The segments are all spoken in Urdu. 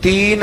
3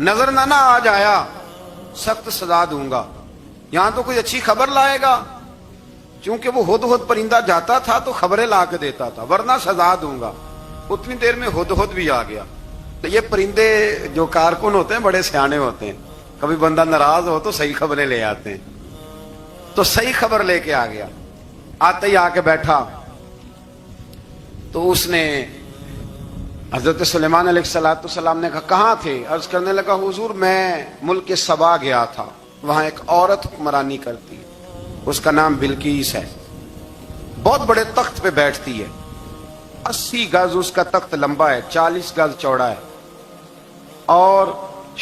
نظر نہ آ جایا سخت سزا دوں گا. یہاں تو کوئی اچھی خبر لائے گا، چونکہ وہ ہدہد پرندہ جاتا تھا تو خبریں لا کے دیتا تھا، ورنہ سزا دوں گا. اتنی دیر میں ہدہد بھی آ گیا. تو یہ پرندے جو کارکن ہوتے ہیں بڑے سیانے ہوتے ہیں، کبھی بندہ ناراض ہو تو صحیح خبریں لے آتے ہیں. تو صحیح خبر لے کے آ گیا. آتے ہی آ کے بیٹھا تو اس نے حضرت سلیمان علیہ السلام نے کہا کہاں تھے؟ عرض کرنے لگا حضور میں ملک سبا گیا تھا، وہاں ایک عورت حکمرانی کرتی ہے، اس کا نام بلقیس ہے، بہت بڑے تخت پہ بیٹھتی ہے، 80 گز اس کا تخت لمبا ہے، 40 گز چوڑا ہے، اور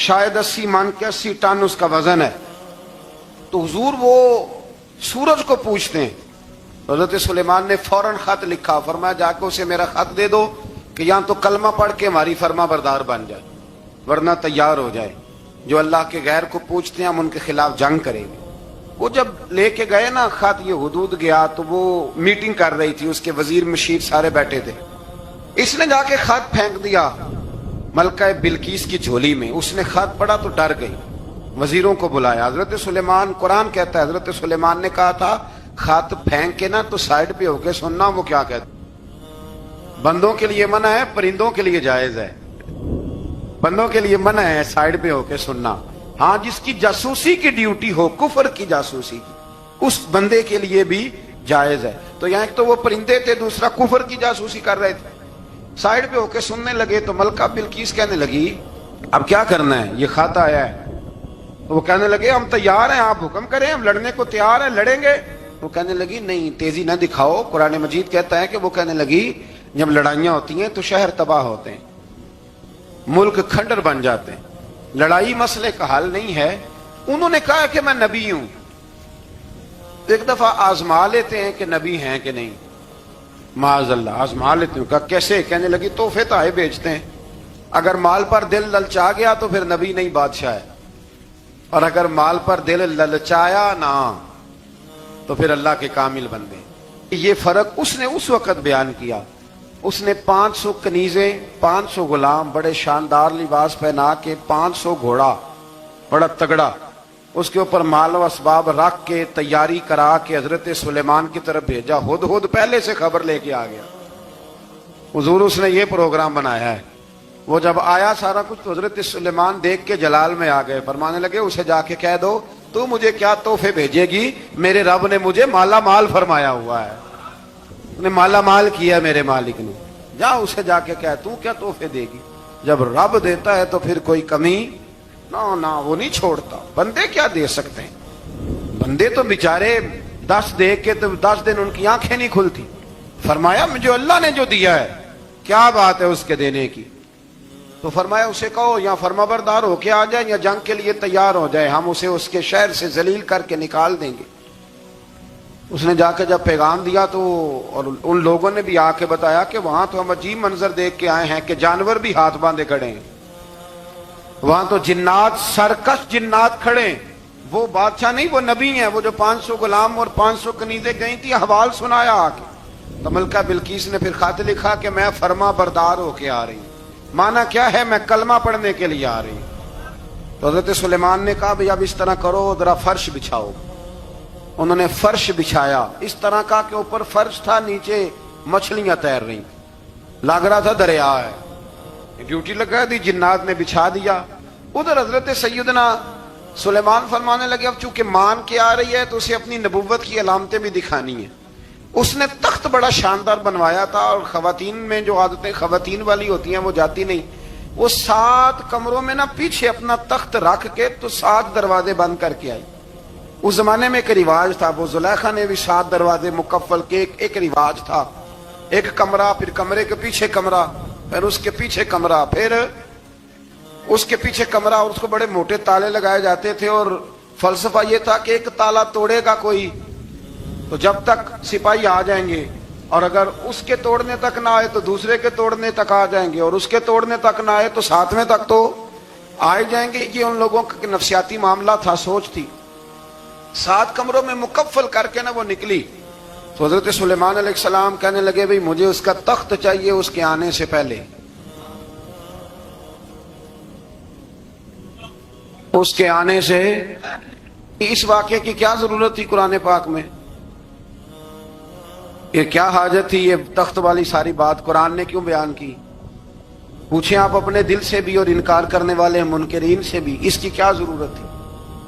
شاید 80 من کے 80 ٹن اس کا وزن ہے. تو حضور وہ سورج کو پوچھتے ہیں. حضرت سلیمان نے فوراً خط لکھا، فرمایا جا کے اسے میرا خط دے دو کہ یہاں تو کلمہ پڑھ کے ہماری فرما بردار بن جائے، ورنہ تیار ہو جائے. جو اللہ کے غیر کو پوچھتے ہیں ہم ان کے خلاف جنگ کریں گے. وہ جب لے کے گئے نا خط، یہ حدود گیا تو وہ میٹنگ کر رہی تھی، اس کے وزیر مشیر سارے بیٹھے تھے. اس نے جا کے خط پھینک دیا ملکہ بلقیس کی جھولی میں. اس نے خط پڑھا تو ڈر گئی، وزیروں کو بلایا. حضرت سلیمان، قرآن کہتا ہے حضرت سلیمان نے کہا تھا خط پھینک کے نا تو سائڈ پہ ہو کے سننا وہ کیا کہتا. بندوں کے لیے منع ہے، پرندوں کے لیے جائز ہے. بندوں کے لیے منع ہے سائڈ پہ ہو کے سننا. ہاں جس کی جاسوسی کی ڈیوٹی ہو، کفر کی جاسوسی کی، اس بندے کے لیے بھی جائز ہے. تو یہاں ایک تو وہ پرندے تھے، دوسرا کفر کی جاسوسی کر رہے تھے. سائڈ پہ ہو کے سننے لگے تو ملکہ بلقیس کہنے لگی اب کیا کرنا ہے، یہ خط آیا ہے. تو وہ کہنے لگے ہم تیار ہیں، آپ حکم کریں، ہم لڑنے کو تیار ہیں، لڑیں گے. وہ کہنے لگی نہیں تیزی نہ دکھاؤ. قرآن مجید کہتا ہے کہ وہ کہنے لگی جب لڑائیاں ہوتی ہیں تو شہر تباہ ہوتے ہیں، ملک کھنڈر بن جاتے ہیں، لڑائی مسئلے کا حل نہیں ہے. انہوں نے کہا کہ میں نبی ہوں. ایک دفعہ آزما لیتے ہیں کہ نبی ہیں کہ نہیں، معاذ اللہ آزما لیتے ہیں. کہا کیسے؟ کہنے لگی تحفے تحائف بیچتے ہیں، اگر مال پر دل للچا گیا تو پھر نبی نہیں بادشاہ ہے، اور اگر مال پر دل للچایا نہ تو پھر اللہ کے کامل بندے. یہ فرق اس نے اس وقت بیان کیا. اس نے 500 کنیزیں، 500 غلام، بڑے شاندار لباس پہنا کے، 500 گھوڑا بڑا تگڑا، اس کے اوپر مال و اسباب رکھ کے تیاری کرا کے حضرت سلیمان کی طرف بھیجا. ہدہد پہلے سے خبر لے کے آ گیا. حضور اس نے یہ پروگرام بنایا ہے. وہ جب آیا سارا کچھ تو حضرت سلیمان دیکھ کے جلال میں آ گئے. فرمانے لگے اسے جا کے کہہ دو تو مجھے کیا تحفے بھیجے گی، میرے رب نے مجھے مالا مال فرمایا ہوا ہے، نے مالا مال کیا میرے مالک نے. جا اسے جا کے کہہ تو کیا تحفے دے گی. جب رب دیتا ہے تو پھر کوئی کمی نہ وہ نہیں چھوڑتا. بندے کیا دے سکتے ہیں؟ بندے تو بیچارے 10 دے کے تو 10 دن ان کی آنکھیں نہیں کھلتی. فرمایا جو اللہ نے جو دیا ہے کیا بات ہے اس کے دینے کی. تو فرمایا اسے کہو یا فرما بردار ہو کے آ جائے یا جنگ کے لیے تیار ہو جائے، ہم اسے اس کے شہر سے ذلیل کر کے نکال دیں گے. اس نے جا کے جب پیغام دیا تو اور ان لوگوں نے بھی آ کے بتایا کہ وہاں تو ہم عجیب منظر دیکھ کے آئے ہیں کہ جانور بھی ہاتھ باندھے کھڑے ہیں، وہاں تو جنات، سرکش جنات کھڑے ہیں. وہ بادشاہ نہیں، وہ نبی ہیں. وہ جو 500 غلام اور 500 کنیزیں گئی تھی حوال سنایا آ کے. تو ملکہ بلقیس نے پھر خط لکھا کہ میں فرما بردار ہو کے آ رہی ہوں. مانا کیا ہے؟ میں کلمہ پڑھنے کے لیے آ رہی ہوں. تو حضرت سلیمان نے کہا بھئی اب اس طرح کرو، ذرا فرش بچھاؤ. انہوں نے فرش بچھایا اس طرح کا کہ اوپر فرش تھا، نیچے مچھلیاں تیر رہی، لگ رہا تھا دریا ہے. ڈیوٹی لگا دی، جنات نے بچھا دیا. ادھر حضرت سیدنا سلیمان فرمانے لگے اب چونکہ مان کے آ رہی ہے تو اسے اپنی نبوت کی علامتیں بھی دکھانی ہیں. اس نے تخت بڑا شاندار بنوایا تھا، اور خواتین میں جو عادتیں خواتین والی ہوتی ہیں وہ جاتی نہیں. وہ 7 کمروں میں نا پیچھے اپنا تخت رکھ کے تو 7 دروازے بند کر کے آئی. اس زمانے میں ایک رواج تھا، وہ زلیخا نے بھی 7 دروازے مکفل کے ایک رواج تھا. ایک کمرہ، پھر کمرے کے پیچھے کمرہ، پھر اس کے پیچھے کمرہ، پھر اس کے پیچھے کمرہ، اور اس کو بڑے موٹے تالے لگائے جاتے تھے. اور فلسفہ یہ تھا کہ ایک تالا توڑے گا کوئی تو جب تک سپاہی آ جائیں گے، اور اگر اس کے توڑنے تک نہ آئے تو دوسرے کے توڑنے تک آ جائیں گے، اور اس کے توڑنے تک نہ آئے تو 7ویں تک تو آ جائیں گے. یہ ان لوگوں کا نفسیاتی معاملہ تھا، سوچ تھی. 7 کمروں میں مکفل کر کے نا وہ نکلی. تو حضرت سلیمان علیہ السلام کہنے لگے بھئی مجھے اس کا تخت چاہیے اس کے آنے سے پہلے. اس کے آنے سے اس واقعے کی کیا ضرورت تھی قرآن پاک میں؟ یہ کیا حاجت تھی یہ تخت والی ساری بات قرآن نے کیوں بیان کی؟ پوچھیں آپ اپنے دل سے بھی اور انکار کرنے والے منکرین سے بھی، اس کی کیا ضرورت تھی؟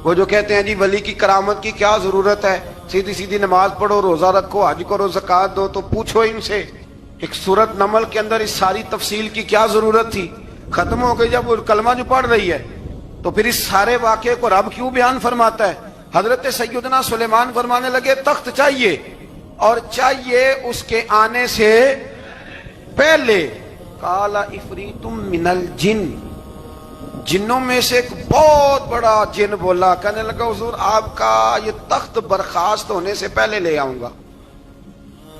وہ جو کہتے ہیں جی ولی کی کرامت کی کیا ضرورت ہے، سیدھی سیدھی نماز پڑھو، روزہ رکھو، حج کرو، زکوٰۃ دو، تو پوچھو ان سے ایک سورت نمل کے اندر اس ساری تفصیل کی کیا ضرورت تھی؟ ختم ہو گئی جب وہ کلمہ جو پڑھ رہی ہے، تو پھر اس سارے واقعے کو رب کیوں بیان فرماتا ہے؟ حضرت سیدنا سلیمان فرمانے لگے تخت چاہیے، اور چاہیے اس کے آنے سے پہلے۔ قال عفریت من الجن، جنوں میں سے ایک بہت بڑا جن بولا، کہنے لگا حضور آپ کا یہ تخت برخاست ہونے سے پہلے لے آؤں گا۔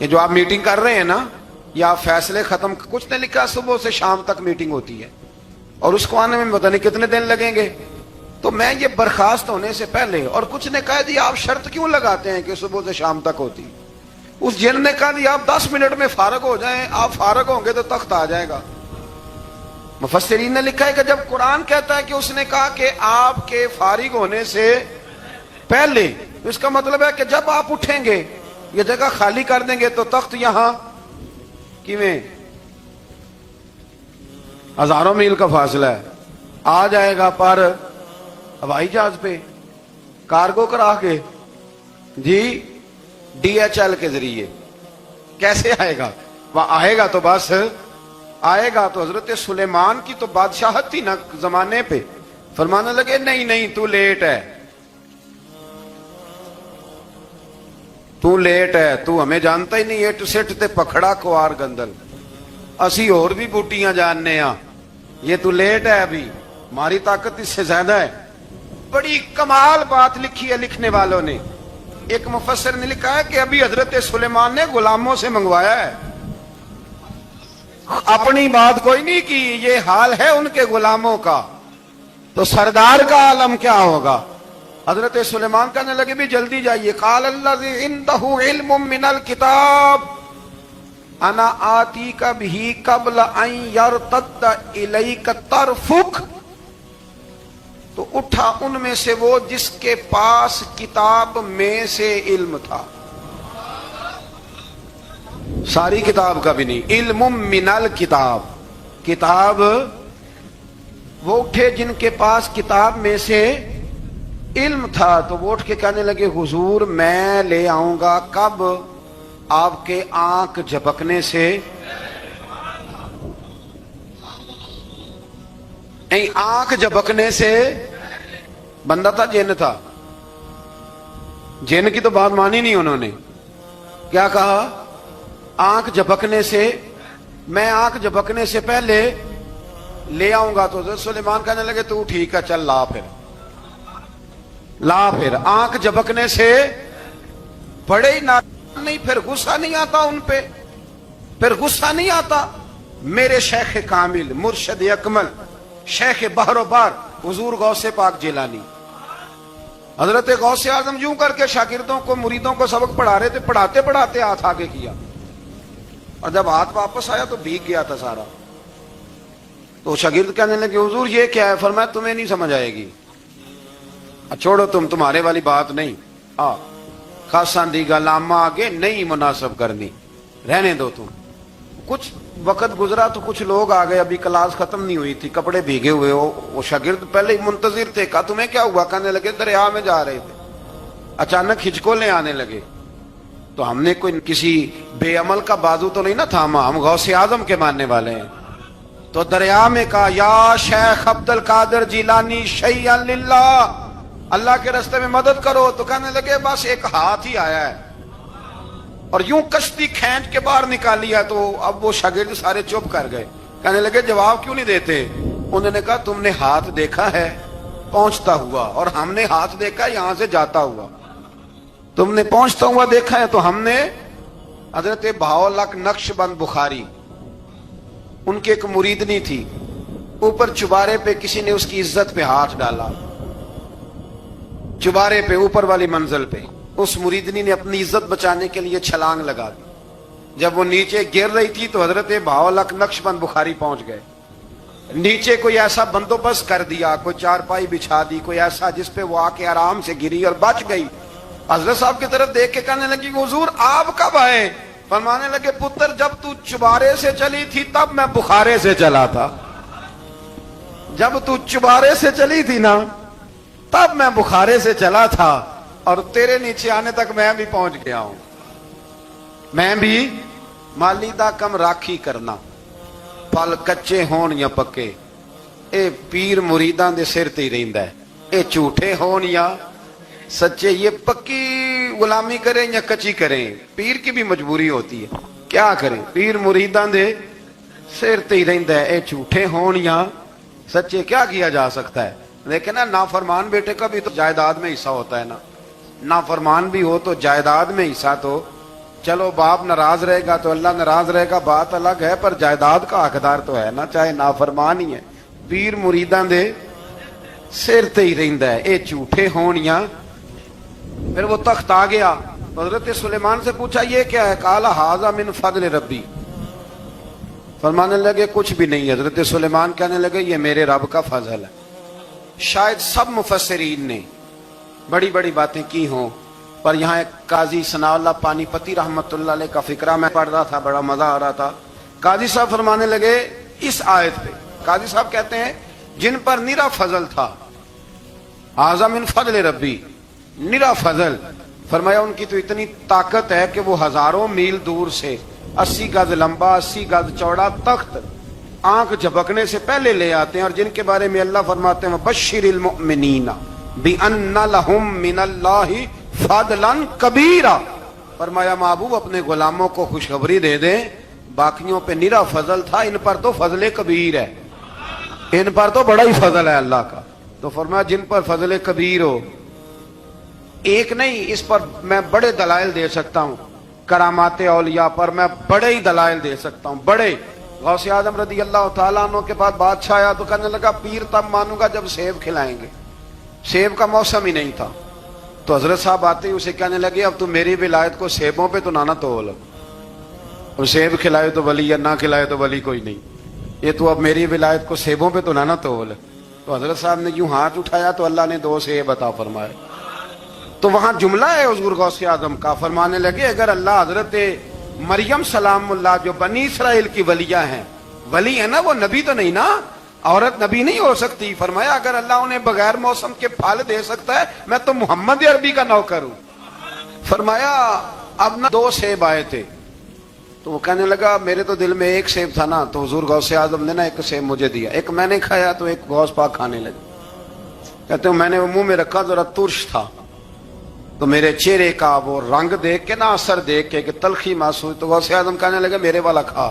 یہ جو آپ میٹنگ کر رہے ہیں نا، یا فیصلے ختم، کچھ نے لکھا صبح سے شام تک میٹنگ ہوتی ہے اور اس کو آنے میں پتہ نہیں کتنے دن لگیں گے، تو میں یہ برخاست ہونے سے پہلے، اور کچھ نے کہا جی آپ شرط کیوں لگاتے ہیں کہ صبح سے شام تک ہوتی؟ اس جن نے کہا جی آپ 10 منٹ میں فارغ ہو جائیں، آپ فارغ ہوں گے تو تخت آ جائے گا۔ مفسرین نے لکھا ہے کہ جب قرآن کہتا ہے کہ اس نے کہا کہ آپ کے فارغ ہونے سے پہلے، تو اس کا مطلب ہے کہ جب آپ اٹھیں گے، یہ جگہ خالی کر دیں گے، تو تخت یہاں کیویں ہزاروں میل کا فاصلہ ہے، آ جائے گا، پر ہوائی جہاز پہ کارگو کرا کے، جی DHL کے ذریعے کیسے آئے گا؟ وہ آئے گا تو بس آئے گا۔ تو حضرت سلیمان کی تو بادشاہت تھی نا زمانے پہ، فرمانے لگے نہیں نہیں تو لیٹ ہے، تو لیٹ ہے، تو ہمیں جانتا ہی نہیں، ایٹ سٹ تے پکھڑا کوار گندل، اسی اور بھی بوٹیاں جاننے ہاں، یہ تو لیٹ ہے، ابھی ہماری طاقت اس سے زیادہ ہے۔ بڑی کمال بات لکھی ہے لکھنے والوں نے۔ ایک مفسر نے لکھا ہے کہ ابھی حضرت سلیمان نے غلاموں سے منگوایا ہے، اپنی بات کوئی نہیں کی، یہ حال ہے ان کے غلاموں کا، تو سردار کا عالم کیا ہوگا؟ حضرت سلیمان کہنے لگے بھی جلدی جائیے۔ قال الذی عنده علم من الکتاب انا آتیک بہ قبل ان یرتد الیک طرفک، تو اٹھا ان میں سے وہ جس کے پاس کتاب میں سے علم تھا، ساری کتاب کا بھی نہیں، علم من الکتاب، کتاب، وہ اٹھے جن کے پاس کتاب میں سے علم تھا، تو وہ اٹھ کے کہنے لگے حضور میں لے آؤں گا، کب؟ آپ کے آنکھ جھپکنے سے، نہیں آنکھ جھپکنے سے، بندہ تھا جن تھا، جن کی تو بات مانی نہیں انہوں نے، کیا کہا؟ آنکھ جھپکنے سے، میں آنکھ جھپکنے سے پہلے لے آؤں گا۔ تو حضرت سلیمان کہنے لگے تو ٹھیک ہے چل لا، پھر لا، پھر آنکھ جھپکنے سے بڑے ہی نہیں، پھر غصہ نہیں آتا ان پہ، پھر غصہ نہیں آتا۔ میرے شیخ کامل، مرشد اکمل، شیخ بحر و بار، حضور غوث پاک جیلانی، حضرت غوث اعظم یوں کر کے شاگردوں کو، مریدوں کو سبق پڑھا رہے تھے، پڑھاتے پڑھاتے ہاتھ آگے کیا، اور جب ہاتھ واپس آیا تو بھیگ گیا تھا سارا۔ تو شاگرد کہنے لگے حضور یہ کیا ہے؟ فرمایا تمہیں نہیں سمجھ آئے گی، چھوڑو تمہارے والی بات نہیں، خاصاں دی گل آما آگے نہیں مناسب کرنی، رہنے دو تم۔ کچھ وقت گزرا تو کچھ لوگ آ گئے، ابھی کلاس ختم نہیں ہوئی تھی، کپڑے بھیگے ہوئے ہو، وہ شاگرد پہلے ہی منتظر تھے، کہا تمہیں کیا ہوا؟ کہنے لگے دریا میں جا رہے تھے، اچانک ہچکولیں آنے لگے، تو ہم نے کوئی کسی بے عمل کا بازو تو نہیں نہ تھاما، ہم غوث اعظم کے ماننے والے ہیں، تو دریا میں کہا یا شیخ عبد القادر جیلانی شیئا للہ، اللہ کے راستے میں مدد کرو۔ تو کہنے لگے بس ایک ہاتھ ہی آیا ہے، اور یوں کشتی کھینچ کے باہر نکالی ہے۔ تو اب وہ شاگرد سارے چپ کر گئے، کہنے لگے جواب کیوں نہیں دیتے؟ انہوں نے کہا تم نے ہاتھ دیکھا ہے پہنچتا ہوا، اور ہم نے ہاتھ دیکھا یہاں سے جاتا ہوا، تم نے پہنچتا ہوا دیکھا ہے، تو ہم نے حضرت بہاؤالحق نقش بند بخاری، ان کی ایک مریدنی تھی، اوپر چبارے پہ کسی نے اس کی عزت پہ ہاتھ ڈالا، چبارے پہ اوپر والی منزل پہ، اس مریدنی نے اپنی عزت بچانے کے لیے چھلانگ لگا دی، جب وہ نیچے گر رہی تھی تو حضرت بہاؤالحق نقش بند بخاری پہنچ گئے، نیچے کوئی ایسا بندوبست کر دیا, کوئی چارپائی بچھا دی, کوئی ایسا جس پہ وہ آ کے آرام سے گری اور بچ گئی. حضرت صاحب کی طرف دیکھ کے کہنے لگی حضور آپ کب آئے؟ فرمانے لگے پتر جب تو چبارے سے چلی تھی تب میں بخارے سے چلا تھا. جب تو چبارے سے چلی تھی نا تب میں بخارے سے چلا تھا, اور تیرے نیچے آنے تک میں بھی پہنچ گیا ہوں. میں بھی مالی دا کم راکھی کرنا, پل کچے ہون یا پکے, اے پیر مریداں دے سر تے ہی رہندا ہے. اے جھوٹے ہون یا سچے, یہ پکی غلامی کریں یا کچی کریں, پیر کی بھی مجبوری ہوتی ہے, کیا کریں, پیر مریداں دے سر تے ہی رہندا ہے. اے جھوٹے ہون یا سچے, کیا کیا جا سکتا ہے. لیکن نا نافرمان بیٹے کا بھی تو جائیداد میں حصہ ہوتا ہے نا, نافرمان بھی ہو تو جائیداد میں حصہ, تو چلو باپ ناراض رہے گا تو اللہ ناراض رہے گا, بات الگ ہے, پر جائیداد کا حقدار تو ہے نا, چاہے نافرمان ہی ہے. پیر مریداں دے سر تے ہی رہندا ہے. اے جھوٹے ہون یا. پھر وہ تخت آ گیا, حضرت سلیمان سے پوچھا یہ کیا ہے؟ قال ھذا من فضل ربی. فرمانے لگے کچھ بھی نہیں. حضرت سلیمان کہنے لگے یہ میرے رب کا فضل ہے. شاید سب مفسرین نے بڑی بڑی باتیں کی ہوں, پر یہاں ایک قاضی ثناء اللہ پانی پتی رحمت اللہ علیہ کا فقرہ میں پڑھ رہا تھا, بڑا مزہ آ رہا تھا. قاضی صاحب فرمانے لگے اس آیت پہ, قاضی صاحب کہتے ہیں جن پر نرا فضل تھا, ھذا من فضل ربی, نرا فضل, فرمایا ان کی تو اتنی طاقت ہے کہ وہ ہزاروں میل دور سے 80 گز لمبا 80 گز چوڑا تخت آنکھ جھپکنے سے پہلے لے آتے ہیں, اور جن کے بارے میں اللہ فرماتے ہیں بشر المؤمنین بان لہم من اللہ فضلا کبیرا. فرمایا محبوب اپنے غلاموں کو خوشخبری دے دیں, باقیوں پہ نرا فضل تھا, ان پر تو فضل کبیر ہے, ان پر تو بڑا ہی فضل ہے اللہ کا. تو فرمایا جن پر فضل کبیر ہو, ایک نہیں, اس پر میں بڑے دلائل دے سکتا ہوں, کرامات اولیاء پر میں بڑے ہی دلائل دے سکتا ہوں, بڑے. غوث اعظم رضی اللہ تعالیٰ عنہ کے پاس بادشاہ آیا تو کہنے لگا پیر تب مانوں گا جب سیب کھلائیں گے. سیب کا موسم ہی نہیں تھا. تو حضرت صاحب آتے ہی اسے کہنے لگے اب تو میری ولایت کو سیبوں پہ تو نہ تول, اور سیب کھلائے تو ولی یا نہ کھلائے تو ولی کوئی نہیں, یہ تو اب میری ولایت کو سیبوں پہ تو نہ تول. تو حضرت صاحب نے یوں ہاتھ اٹھایا تو اللہ نے 2 سیب عطا فرمائے. تو وہاں جملہ ہے حضور غوث اعظم کا, فرمانے لگے اگر اللہ حضرت مریم سلام اللہ جو بنی اسرائیل کی ولیہ ہیں, ولی ہے نا, وہ نبی تو نہیں نا, عورت نبی نہیں ہو سکتی. فرمایا اگر اللہ انہیں بغیر موسم کے پھل دے سکتا ہے, میں تو محمد عربی کا نوکر ہوں. فرمایا اب نہ 2 سیب آئے تھے, تو وہ کہنے لگا میرے تو دل میں 1 سیب تھا نا, تو حضور غوث اعظم نے نا 1 سیب مجھے دیا, 1 میں نے کھایا تو 1 غوث پاک کھانے لگے. کہتے ہیں میں نے وہ منہ میں رکھا, ذرا ترش تھا, تو میرے چہرے کا وہ رنگ دیکھ کے نا, اثر دیکھ کے کہ تلخی محسوس, تو غوث اعظم کہنے لگے میرے والا کھا.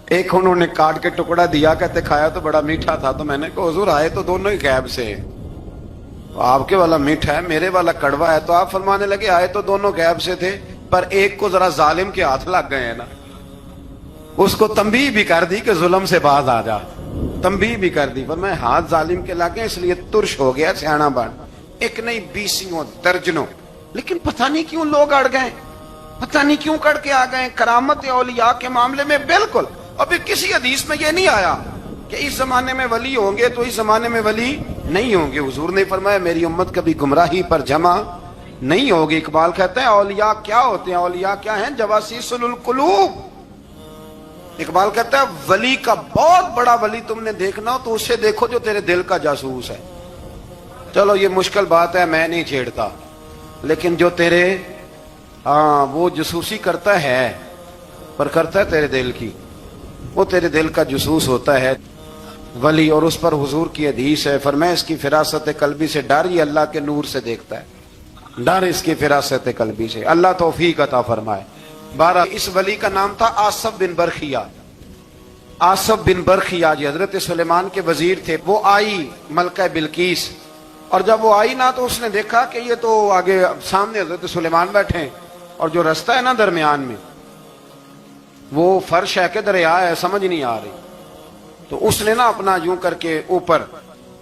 ایک انہوں نے کاٹ کے ٹکڑا دیا, کہتے کھایا تو بڑا میٹھا تھا. تو میں نے کہا حضور آئے تو دونوں ہی غیب سے ہیں, آپ کے والا میٹھا ہے میرے والا کڑوا ہے. تو آپ فرمانے لگے آئے تو دونوں غیب سے تھے, پر ایک کو ذرا ظالم کے ہاتھ لگ گئے ہیں نا, اس کو تنبیہ بھی کر دی کہ ظلم سے باز آ جا, تنبیہ بھی کر دی. پر میں ہاتھ ظالم کے لگے اس لیے ترش ہو گیا, سیانا بن. 1 نہیں 20 درجنوں, لیکن پتہ نہیں کیوں لوگ اڑ گئے, پتہ نہیں کیوں کڑ کے آ گئے. کرامت اولیاء کے معاملے میں بالکل, ابھی کسی حدیث میں یہ نہیں آیا کہ اس زمانے میں ولی ہوں گے تو اس زمانے میں ولی نہیں ہوں گے. حضور نے فرمایا میری امت کبھی گمراہی پر جمع نہیں ہوگی. اقبال کہتے ہیں اولیاء کیا ہوتے ہیں, اولیاء کیا ہیں, جواسیس القلوب. اقبال کہتا ہے ولی کا بہت بڑا ولی تم نے دیکھنا ہو تو اسے دیکھو جو تیرے دل کا جاسوس ہے. چلو یہ مشکل بات ہے, میں نہیں چھیڑتا, لیکن جو تیرے وہ جاسوسی کرتا ہے, پر کرتا ہے تیرے دل کی, وہ تیرے دل کا جاسوس ہوتا ہے ولی. اور اس پر حضور کی حدیث ہے, فرمایا اس کی فراست قلبی سے ڈر, یہ اللہ کے نور سے دیکھتا ہے, ڈر اس کی فراست قلبی سے. اللہ توفیق عطا فرمائے. 12 اس ولی کا نام تھا آصف بن برخیہ. آصف بن برخیہ جی حضرت سلیمان کے وزیر تھے. وہ آئی ملکہ بلقیس, اور جب وہ آئی نا تو اس نے دیکھا کہ یہ تو آگے سامنے حضرت سلیمان بیٹھے ہیں, اور جو رستہ ہے نا درمیان میں وہ فرش ہے کہ دریا ہے, سمجھ نہیں آ رہی. تو اس نے نا اپنا یوں کر کے اوپر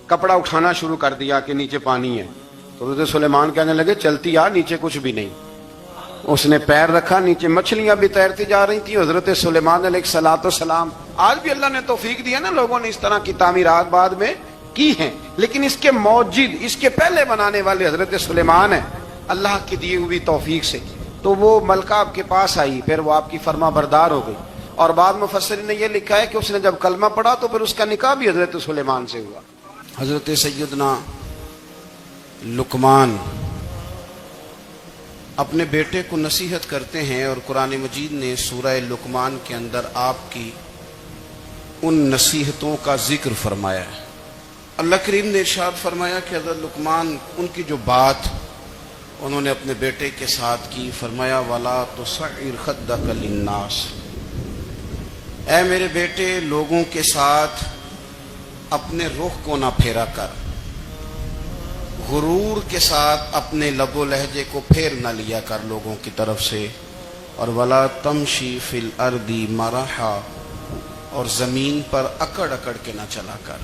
کپڑا اٹھانا شروع کر دیا کہ نیچے پانی ہے. تو حضرت سلیمان کہنے لگے چلتی آ, نیچے کچھ بھی نہیں. اس نے پیر رکھا، نیچے مچھلیاں بھی تیرتی جا رہی تھی. حضرت سلیمان علیہ السلام، آج بھی اللہ نے توفیق دی ہے نا، لوگوں نے اس طرح کی تعمیرات بعد میں کی ہیں، لیکن اس کے موجد، اس کے پہلے بنانے والے حضرت سلیمان ہیں اللہ کی دی ہوئی توفیق سے. تو وہ ملکہ آپ کے پاس آئی، پھر وہ آپ کی فرما بردار ہو گئی. اور بعد مفسرین نے یہ لکھا ہے کہ اس نے جب کلمہ پڑھا تو پھر اس کا نکاح بھی حضرت سلیمان سے ہوا. حضرت سیدنا لقمان اپنے بیٹے کو نصیحت کرتے ہیں، اور قرآن مجید نے سورہ لقمان کے اندر آپ کی ان نصیحتوں کا ذکر فرمایا ہے. اللہ کریم نے ارشاد فرمایا کہ حضرت لقمان ان کی جو بات انہوں نے اپنے بیٹے کے ساتھ کی، فرمایا وَلَا تُصَعِّرْ خَدَّكَ لِلنَّاسِ، اے میرے بیٹے لوگوں کے ساتھ اپنے رخ کو نہ پھیرا کر، غرور کے ساتھ اپنے لب و لہجے کو پھیر نہ لیا کر لوگوں کی طرف سے. اور وَلَا تَمْشِي فِي الْأَرْضِ مَرَحًا، اور زمین پر اکڑ اکڑ کے نہ چلا کر.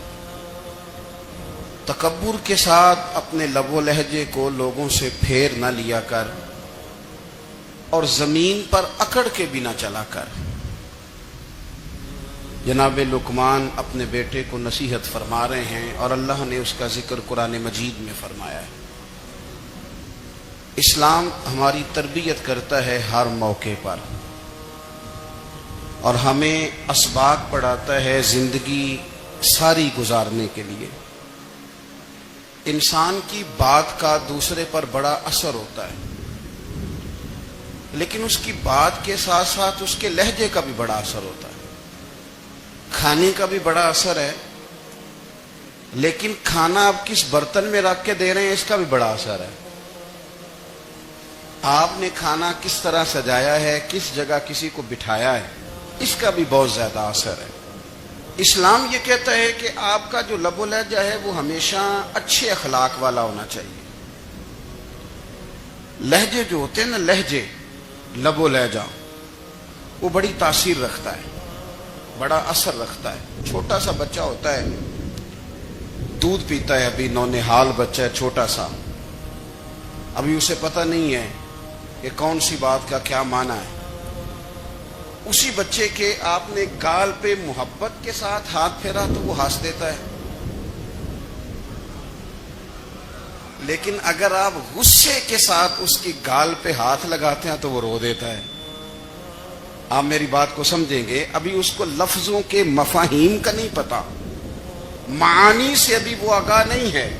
تکبر کے ساتھ اپنے لب و لہجے کو لوگوں سے پھیر نہ لیا کر، اور زمین پر اکڑ کے بھی نہ چلا کر. جناب لقمان اپنے بیٹے کو نصیحت فرما رہے ہیں، اور اللہ نے اس کا ذکر قرآن مجید میں فرمایا ہے. اسلام ہماری تربیت کرتا ہے ہر موقع پر، اور ہمیں اسباق پڑھاتا ہے زندگی ساری گزارنے کے لیے. انسان کی بات کا دوسرے پر بڑا اثر ہوتا ہے، لیکن اس کی بات کے ساتھ ساتھ اس کے لہجے کا بھی بڑا اثر ہوتا ہے. کھانے کا بھی بڑا اثر ہے، لیکن کھانا آپ کس برتن میں رکھ کے دے رہے ہیں اس کا بھی بڑا اثر ہے. آپ نے کھانا کس طرح سجایا ہے، کس جگہ کسی کو بٹھایا ہے، اس کا بھی بہت زیادہ اثر ہے. اسلام یہ کہتا ہے کہ آپ کا جو لب و لہجہ ہے وہ ہمیشہ اچھے اخلاق والا ہونا چاہیے. لہجے جو ہوتے ہیں نا، لہجے، لب و لہجہ، وہ بڑی تاثیر رکھتا ہے، بڑا اثر رکھتا ہے. چھوٹا سا بچہ ہوتا ہے، دودھ پیتا ہے، ابھی نونہال بچہ ہے چھوٹا سا، ابھی اسے پتہ نہیں ہے کہ کون سی بات کا کیا معنی ہے. اسی بچے کے آپ نے گال پہ محبت کے ساتھ ہاتھ پھیرا تو وہ ہنس دیتا ہے، لیکن اگر آپ غصے کے ساتھ اس کی گال پہ ہاتھ لگاتے ہیں تو وہ رو دیتا ہے. آپ میری بات کو سمجھیں گے، ابھی اس کو لفظوں کے مفاہیم کا نہیں پتا، معانی سے ابھی وہ آگاہ نہیں ہے،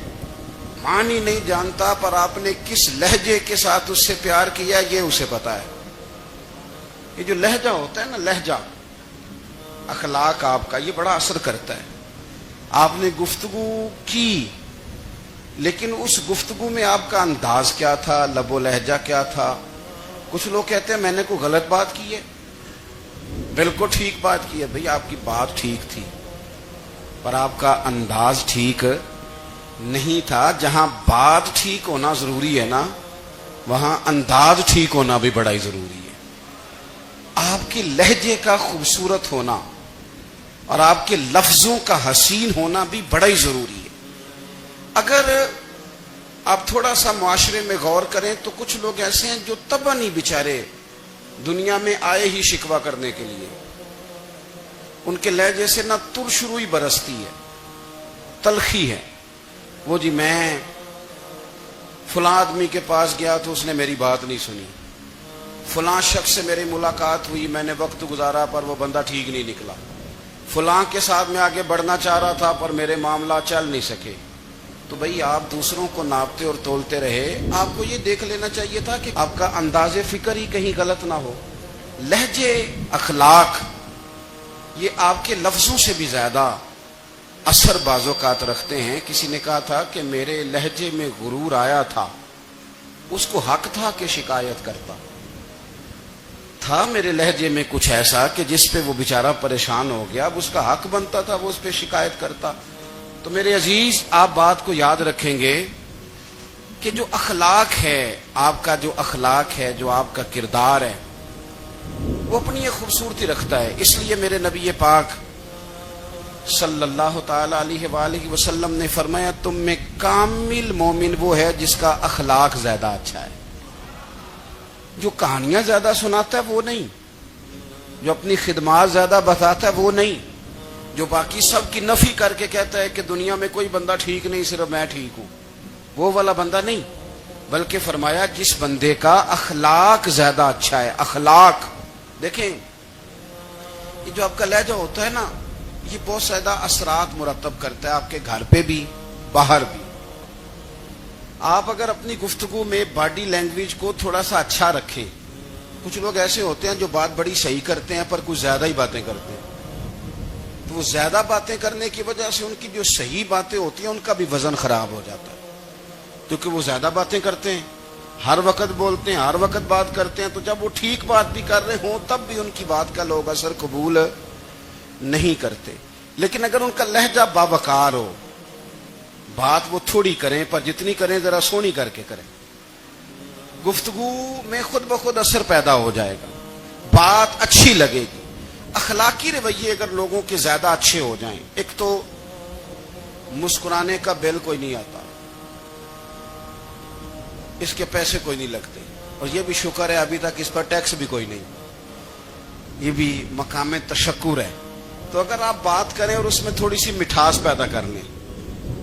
معنی نہیں جانتا، پر آپ نے کس لہجے کے ساتھ اس سے پیار کیا یہ اسے پتا ہے. یہ جو لہجہ ہوتا ہے نا، لہجہ، اخلاق آپ کا، یہ بڑا اثر کرتا ہے. آپ نے گفتگو کی، لیکن اس گفتگو میں آپ کا انداز کیا تھا، لب و لہجہ کیا تھا. کچھ لوگ کہتے ہیں میں نے کوئی غلط بات کی ہے، بالکل ٹھیک بات کی ہے. بھئی آپ کی بات ٹھیک تھی، پر آپ کا انداز ٹھیک نہیں تھا. جہاں بات ٹھیک ہونا ضروری ہے نا، وہاں انداز ٹھیک ہونا بھی بڑا ہی ضروری ہے. آپ کے لہجے کا خوبصورت ہونا اور آپ کے لفظوں کا حسین ہونا بھی بڑا ہی ضروری ہے. اگر آپ تھوڑا سا معاشرے میں غور کریں تو کچھ لوگ ایسے ہیں جو طبعاً ہی بیچارے دنیا میں آئے ہی شکوہ کرنے کے لیے. ان کے لہجے سے نہ ترش روئی برستی ہے، تلخی ہے. وہ جی میں فلاں آدمی کے پاس گیا تو اس نے میری بات نہیں سنی، فلاں شخص سے میری ملاقات ہوئی، میں نے وقت گزارا پر وہ بندہ ٹھیک نہیں نکلا، فلاں کے ساتھ میں آگے بڑھنا چاہ رہا تھا پر میرے معاملہ چل نہیں سکے. تو بھئی آپ دوسروں کو ناپتے اور تولتے رہے، آپ کو یہ دیکھ لینا چاہیے تھا کہ آپ کا انداز فکر ہی کہیں غلط نہ ہو. لہجے، اخلاق، یہ آپ کے لفظوں سے بھی زیادہ اثر بعض اوقات رکھتے ہیں. کسی نے کہا تھا کہ میرے لہجے میں غرور آیا تھا، اس کو حق تھا کہ شکایت کرتا تھا. میرے لہجے میں کچھ ایسا کہ جس پہ وہ بیچارہ پریشان ہو گیا، اب اس کا حق بنتا تھا وہ اس پہ شکایت کرتا. تو میرے عزیز، آپ بات کو یاد رکھیں گے کہ جو اخلاق ہے، آپ کا جو اخلاق ہے، جو آپ کا کردار ہے، وہ اپنی ایک خوبصورتی رکھتا ہے. اس لیے میرے نبی پاک صلی اللہ تعالی علیہ وآلہ وسلم نے فرمایا تم میں کامل مومن وہ ہے جس کا اخلاق زیادہ اچھا ہے. جو کہانیاں زیادہ سناتا ہے وہ نہیں، جو اپنی خدمات زیادہ بتاتا ہے وہ نہیں، جو باقی سب کی نفی کر کے کہتا ہے کہ دنیا میں کوئی بندہ ٹھیک نہیں، صرف میں ٹھیک ہوں، وہ والا بندہ نہیں، بلکہ فرمایا جس بندے کا اخلاق زیادہ اچھا ہے۔ اخلاق دیکھیں، یہ جو آپ کا لہجہ ہوتا ہے نا، یہ بہت زیادہ اثرات مرتب کرتا ہے آپ کے گھر پہ بھی باہر بھی۔ آپ اگر اپنی گفتگو میں باڈی لینگویج کو تھوڑا سا اچھا رکھیں، کچھ لوگ ایسے ہوتے ہیں جو بات بڑی صحیح کرتے ہیں پر کچھ زیادہ ہی باتیں کرتے ہیں، تو وہ زیادہ باتیں کرنے کی وجہ سے ان کی جو صحیح باتیں ہوتی ہیں ان کا بھی وزن خراب ہو جاتا ہے، کیونکہ وہ زیادہ باتیں کرتے ہیں، ہر وقت بولتے ہیں، ہر وقت بات کرتے ہیں، تو جب وہ ٹھیک بات بھی کر رہے ہوں تب بھی ان کی بات کا لوگ اثر قبول نہیں کرتے۔ لیکن اگر ان کا لہجہ باوقار ہو، بات وہ تھوڑی کریں پر جتنی کریں ذرا سونی کر کے کریں، گفتگو میں خود بخود اثر پیدا ہو جائے گا، بات اچھی لگے گی۔ اخلاقی رویے اگر لوگوں کے زیادہ اچھے ہو جائیں، ایک تو مسکرانے کا بل کوئی نہیں آتا، اس کے پیسے کوئی نہیں لگتے، اور یہ بھی شکر ہے ابھی تک اس پر ٹیکس بھی کوئی نہیں، یہ بھی مقام تشکر ہے۔ تو اگر آپ بات کریں اور اس میں تھوڑی سی مٹھاس پیدا کر لیں،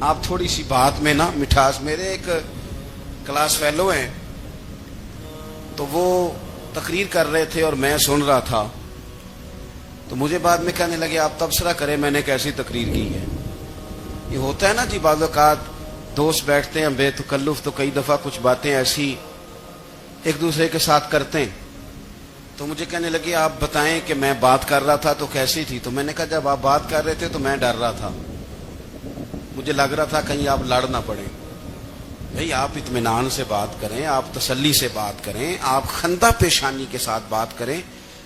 آپ تھوڑی سی بات میں نا مٹھاس، میرے ایک کلاس فیلو ہیں تو وہ تقریر کر رہے تھے اور میں سن رہا تھا، تو مجھے بعد میں کہنے لگے آپ تبصرہ کریں میں نے کیسی تقریر کی ہے۔ یہ ہوتا ہے نا جی، بعض اوقات دوست بیٹھتے ہیں بے تکلف تو کئی دفعہ کچھ باتیں ایسی ایک دوسرے کے ساتھ کرتے ہیں، تو مجھے کہنے لگے آپ بتائیں کہ میں بات کر رہا تھا تو کیسی تھی؟ تو میں نے کہا جب آپ بات کر رہے تھے تو میں ڈر رہا تھا، مجھے لگ رہا تھا کہیں آپ لڑ نہ پڑیں۔ بھئی آپ اطمینان سے بات کریں، آپ تسلی سے بات کریں، آپ خندہ پیشانی کے ساتھ بات کریں۔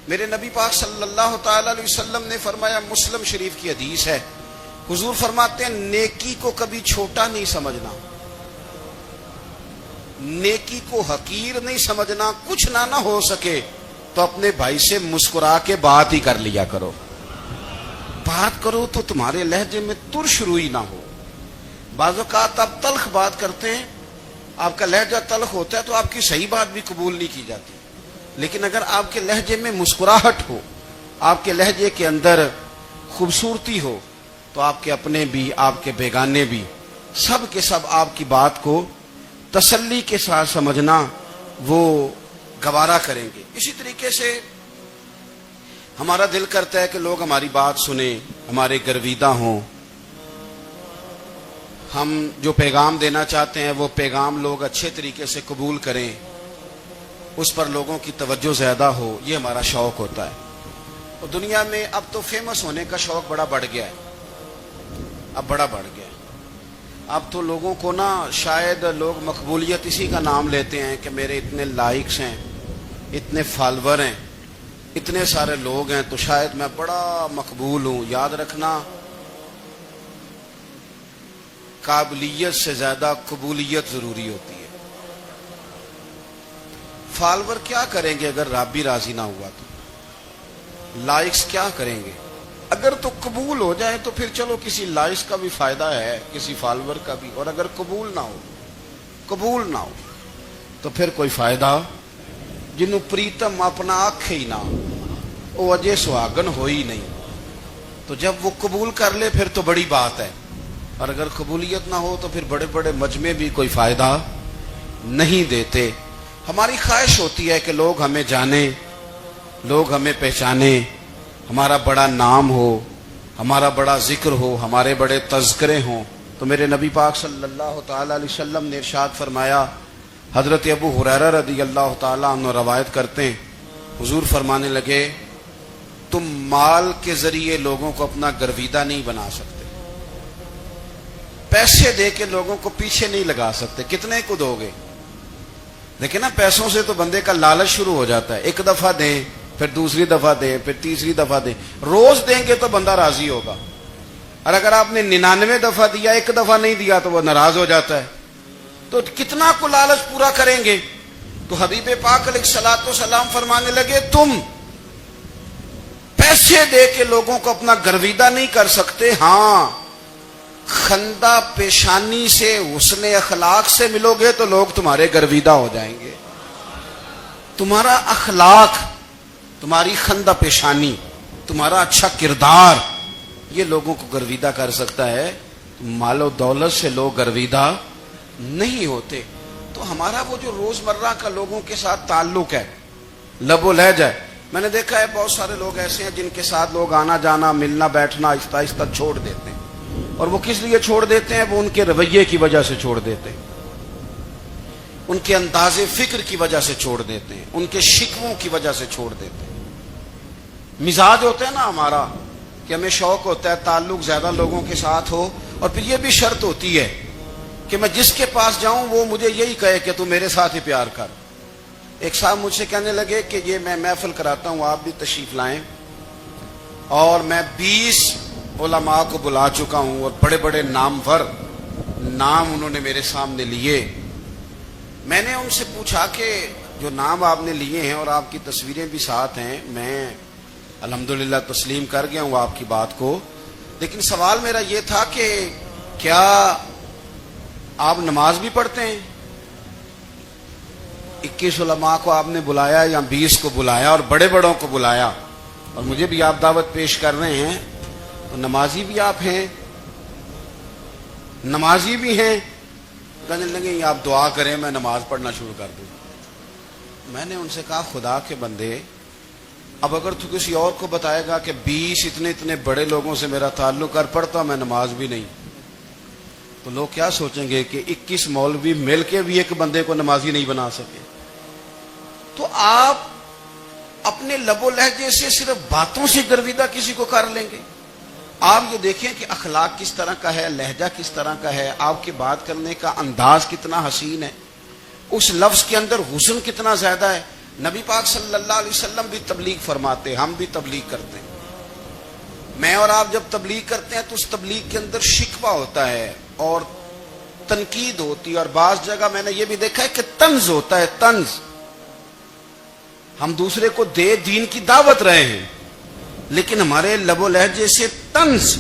میرے نبی پاک صلی اللہ تعالی علیہ وسلم نے فرمایا، مسلم شریف کی حدیث ہے، حضور فرماتے ہیں نیکی کو کبھی چھوٹا نہیں سمجھنا، نیکی کو حقیر نہیں سمجھنا، کچھ نہ ہو سکے تو اپنے بھائی سے مسکرا کے بات ہی کر لیا کرو، بات کرو تو تمہارے لہجے میں ترش روئی نہ ہو۔ بعض اوقات آپ تلخ بات کرتے ہیں، آپ کا لہجہ تلخ ہوتا ہے تو آپ کی صحیح بات بھی قبول نہیں کی جاتی، لیکن اگر آپ کے لہجے میں مسکراہٹ ہو، آپ کے لہجے کے اندر خوبصورتی ہو، تو آپ کے اپنے بھی آپ کے بیگانے بھی سب کے سب آپ کی بات کو تسلی کے ساتھ سمجھنا وہ گوارا کریں گے۔ اسی طریقے سے ہمارا دل کرتا ہے کہ لوگ ہماری بات سنیں، ہمارے گرویدہ ہوں، ہم جو پیغام دینا چاہتے ہیں وہ پیغام لوگ اچھے طریقے سے قبول کریں، اس پر لوگوں کی توجہ زیادہ ہو، یہ ہمارا شوق ہوتا ہے۔ اور دنیا میں اب تو فیمس ہونے کا شوق بڑا بڑھ گیا ہے، اب بڑا بڑھ گیا ہے۔ اب تو لوگوں کو نا شاید لوگ مقبولیت اسی کا نام لیتے ہیں کہ میرے اتنے لائکس ہیں، اتنے فالور ہیں، اتنے سارے لوگ ہیں تو شاید میں بڑا مقبول ہوں۔ یاد رکھنا، قابلیت سے زیادہ قبولیت ضروری ہوتی ہے۔ فالور کیا کریں گے اگر رب بھی راضی نہ ہوا تو؟ لائکس کیا کریں گے؟ اگر تو قبول ہو جائے تو پھر چلو کسی لائکس کا بھی فائدہ ہے، کسی فالور کا بھی، اور اگر قبول نہ ہو تو پھر کوئی فائدہ جنوں پریتم اپنا آنکھ ہی نہ وہ اجے سہاگن ہو ہی نہیں، تو جب وہ قبول کر لے پھر تو بڑی بات ہے، اور اگر قبولیت نہ ہو تو پھر بڑے بڑے مجمع بھی کوئی فائدہ نہیں دیتے۔ ہماری خواہش ہوتی ہے کہ لوگ ہمیں جانیں، لوگ ہمیں پہچانیں، ہمارا بڑا نام ہو، ہمارا بڑا ذکر ہو، ہمارے بڑے تذکرے ہوں۔ تو میرے نبی پاک صلی اللہ تعالی علیہ وسلم نے ارشاد فرمایا، حضرت ابو ہریرہ رضی اللہ تعالیٰ عنہ روایت کرتے ہیں، حضور فرمانے لگے، تم مال کے ذریعے لوگوں کو اپنا گرویدہ نہیں بنا سکتے، پیسے دے کے لوگوں کو پیچھے نہیں لگا سکتے۔ کتنے کو دو گے؟ دیکھیں نا، پیسوں سے تو بندے کا لالچ شروع ہو جاتا ہے، ایک دفعہ دیں، پھر دوسری دفعہ دیں، پھر تیسری دفعہ دیں، روز دیں گے تو بندہ راضی ہوگا، اور اگر آپ نے 99 دفعہ دیا، ایک دفعہ نہیں دیا تو وہ ناراض ہو جاتا ہے، تو کتنا کو لالچ پورا کریں گے؟ تو حبیب پاک علیہ الصلوۃ والسلام فرمانے لگے، تم پیسے دے کے لوگوں کو اپنا گرویدہ نہیں کر سکتے، ہاں خندہ پیشانی سے، حسن اخلاق سے ملو گے تو لوگ تمہارے گرویدہ ہو جائیں گے۔ تمہارا اخلاق، تمہاری خندہ پیشانی، تمہارا اچھا کردار یہ لوگوں کو گرویدہ کر سکتا ہے. مال و دولت سے لوگ گرویدہ نہیں ہوتے. تو ہمارا وہ جو روزمرہ کا لوگوں کے ساتھ تعلق ہے، لب و لہجہ ہے، میں نے دیکھا ہے بہت سارے لوگ ایسے ہیں جن کے ساتھ لوگ آنا جانا، ملنا بیٹھنا آہستہ آہستہ چھوڑ دیتے ہیں. اور وہ کس لیے چھوڑ دیتے ہیں؟ وہ ان کے رویے کی وجہ سے چھوڑ دیتے ہیں، ان کے انداز فکر کی وجہ سے چھوڑ دیتے ہیں، ان کے شکووں کی وجہ سے چھوڑ دیتے ہیں. مزاج ہوتا ہے نا ہمارا کہ ہمیں شوق ہوتا ہے تعلق زیادہ لوگوں کے ساتھ ہو، اور پھر یہ بھی شرط ہوتی ہے کہ میں جس کے پاس جاؤں وہ مجھے یہی کہے کہ تو میرے ساتھ ہی پیار کر. ایک صاحب مجھ سے کہنے لگے کہ یہ میں محفل کراتا ہوں، آپ بھی تشریف لائیں، اور میں 20 علماء کو بلا چکا ہوں اور بڑے بڑے نامور نام انہوں نے میرے سامنے لیے. میں نے ان سے پوچھا کہ جو نام آپ نے لیے ہیں اور آپ کی تصویریں بھی ساتھ ہیں، میں الحمدللہ تسلیم کر گیا ہوں آپ کی بات کو، لیکن سوال میرا یہ تھا کہ کیا آپ نماز بھی پڑھتے ہیں؟ 21 علماء کو آپ نے بلایا یا 20 کو بلایا اور بڑے بڑوں کو بلایا، اور مجھے بھی آپ دعوت پیش کر رہے ہیں، تو نمازی بھی آپ ہیں، نمازی بھی ہیں. کہنے لگے آپ دعا کریں میں نماز پڑھنا شروع کر دوں. میں نے ان سے کہا خدا کے بندے، اب اگر تو کسی اور کو بتائے گا کہ 20 اتنے بڑے لوگوں سے میرا تعلق کر پڑتا میں نماز بھی نہیں، تو لوگ کیا سوچیں گے کہ 21 مولوی مل کے بھی ایک بندے کو نمازی نہیں بنا سکے. تو آپ اپنے لب و لہجے سے صرف باتوں سے گرویدہ کسی کو کر لیں گے. آپ یہ دیکھیں کہ اخلاق کس طرح کا ہے، لہجہ کس طرح کا ہے، آپ کے بات کرنے کا انداز کتنا حسین ہے، اس لفظ کے اندر حسن کتنا زیادہ ہے. نبی پاک صلی اللہ علیہ وسلم بھی تبلیغ فرماتے، ہم بھی تبلیغ کرتے ہیں. میں اور آپ جب تبلیغ کرتے ہیں تو اس تبلیغ کے اندر شکوہ ہوتا ہے اور تنقید ہوتی ہے، اور بعض جگہ میں نے یہ بھی دیکھا ہے کہ طنز ہوتا ہے. طنز، ہم دوسرے کو دین کی دعوت رہے ہیں، لیکن ہمارے لب و لہجے سے طنز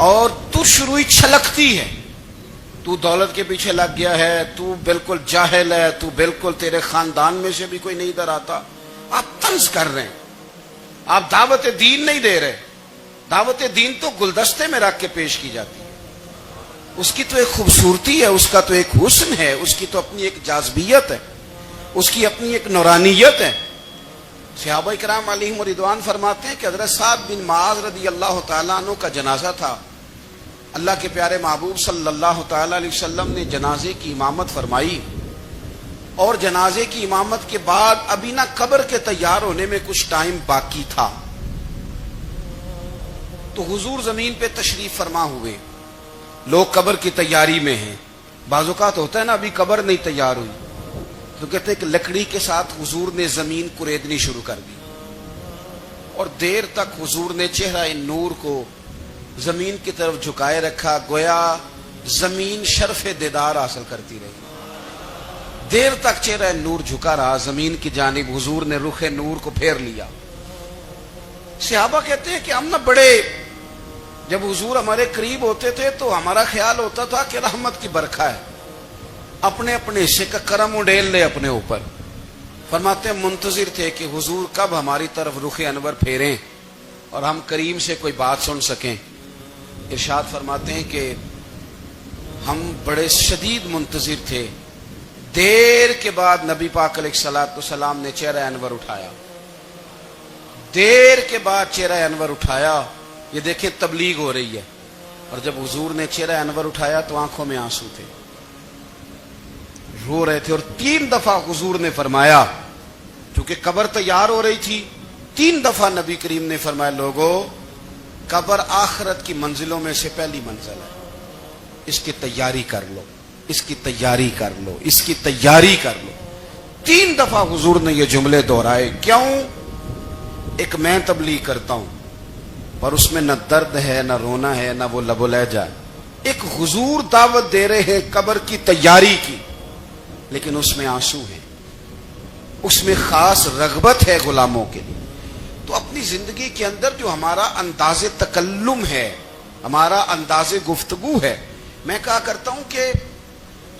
اور تش روئی چھلکتی ہے. تو دولت کے پیچھے لگ گیا ہے، تو بالکل جاہل ہے، تو بالکل تیرے خاندان میں سے بھی کوئی نہیں ادھر آتا. آپ طنز کر رہے ہیں، آپ دعوت دین نہیں دے رہے. دعوت دین تو گلدستے میں رکھ کے پیش کی جاتی ہے، اس کی تو ایک خوبصورتی ہے، اس کا تو ایک حسن ہے، اس کی تو اپنی ایک جاذبیت ہے، اس کی اپنی ایک نورانیت ہے. صحابہ کرام علیہم رضوان فرماتے ہیں کہ حضرت سعد بن معاذ رضی اللہ تعالیٰ عنہ کا جنازہ تھا. اللہ کے پیارے محبوب صلی اللہ تعالیٰ علیہ وسلم نے جنازے کی امامت فرمائی، اور جنازے کی امامت کے بعد ابھی نہ قبر کے تیار ہونے میں کچھ ٹائم باقی تھا، تو حضور زمین پہ تشریف فرما ہوئے. لوگ قبر کی تیاری میں ہیں. بعض اوقات ہوتا ہے نا ابھی قبر نہیں تیار ہوئی، تو کہتے ہیں کہ لکڑی کے ساتھ حضور نے زمین کریدنی شروع کر دی، اور دیر تک حضور نے چہرہ نور کو زمین کی طرف جھکائے رکھا، گویا زمین شرف دیدار حاصل کرتی رہی. دیر تک چہرہ نور جھکا رہا زمین کی جانب، حضور نے رخ نور کو پھیر لیا. صحابہ کہتے ہیں کہ ہم نہ بڑے، جب حضور ہمارے قریب ہوتے تھے تو ہمارا خیال ہوتا تھا کہ رحمت کی برکھا ہے، اپنے اپنے حصے کا کرم اڈیل لے اپنے اوپر. فرماتے ہیں منتظر تھے کہ حضور کب ہماری طرف رخ انور پھیریں اور ہم کریم سے کوئی بات سن سکیں. ارشاد فرماتے ہیں کہ ہم بڑے شدید منتظر تھے. دیر کے بعد نبی پاک علیہ الصلوۃ والسلام نے چہرہ انور اٹھایا، دیر کے بعد چہرہ انور اٹھایا. یہ دیکھیں تبلیغ ہو رہی ہے، اور جب حضور نے چہرہ انور اٹھایا تو آنکھوں میں آنسو تھے، رو رہے تھے. اور 3 دفعہ حضور نے فرمایا، کیونکہ قبر تیار ہو رہی تھی، 3 دفعہ نبی کریم نے فرمایا لوگوں قبر آخرت کی منزلوں میں سے پہلی منزل ہے، اس کی تیاری کر لو، اس کی تیاری کر لو، اس کی تیاری کر لو. 3 دفعہ حضور نے یہ جملے دہرائے. کیوں؟ ایک میں تبلیغ کرتا ہوں اور اس میں نہ درد ہے، نہ رونا ہے، نہ وہ لب و لہجہ. ایک حضور دعوت دے رہے ہیں قبر کی تیاری کی، لیکن اس میں آنسو ہے، اس میں خاص رغبت ہے غلاموں کے لیے. تو اپنی زندگی کے اندر جو ہمارا انداز تکلم ہے، ہمارا انداز گفتگو ہے، میں کہا کرتا ہوں کہ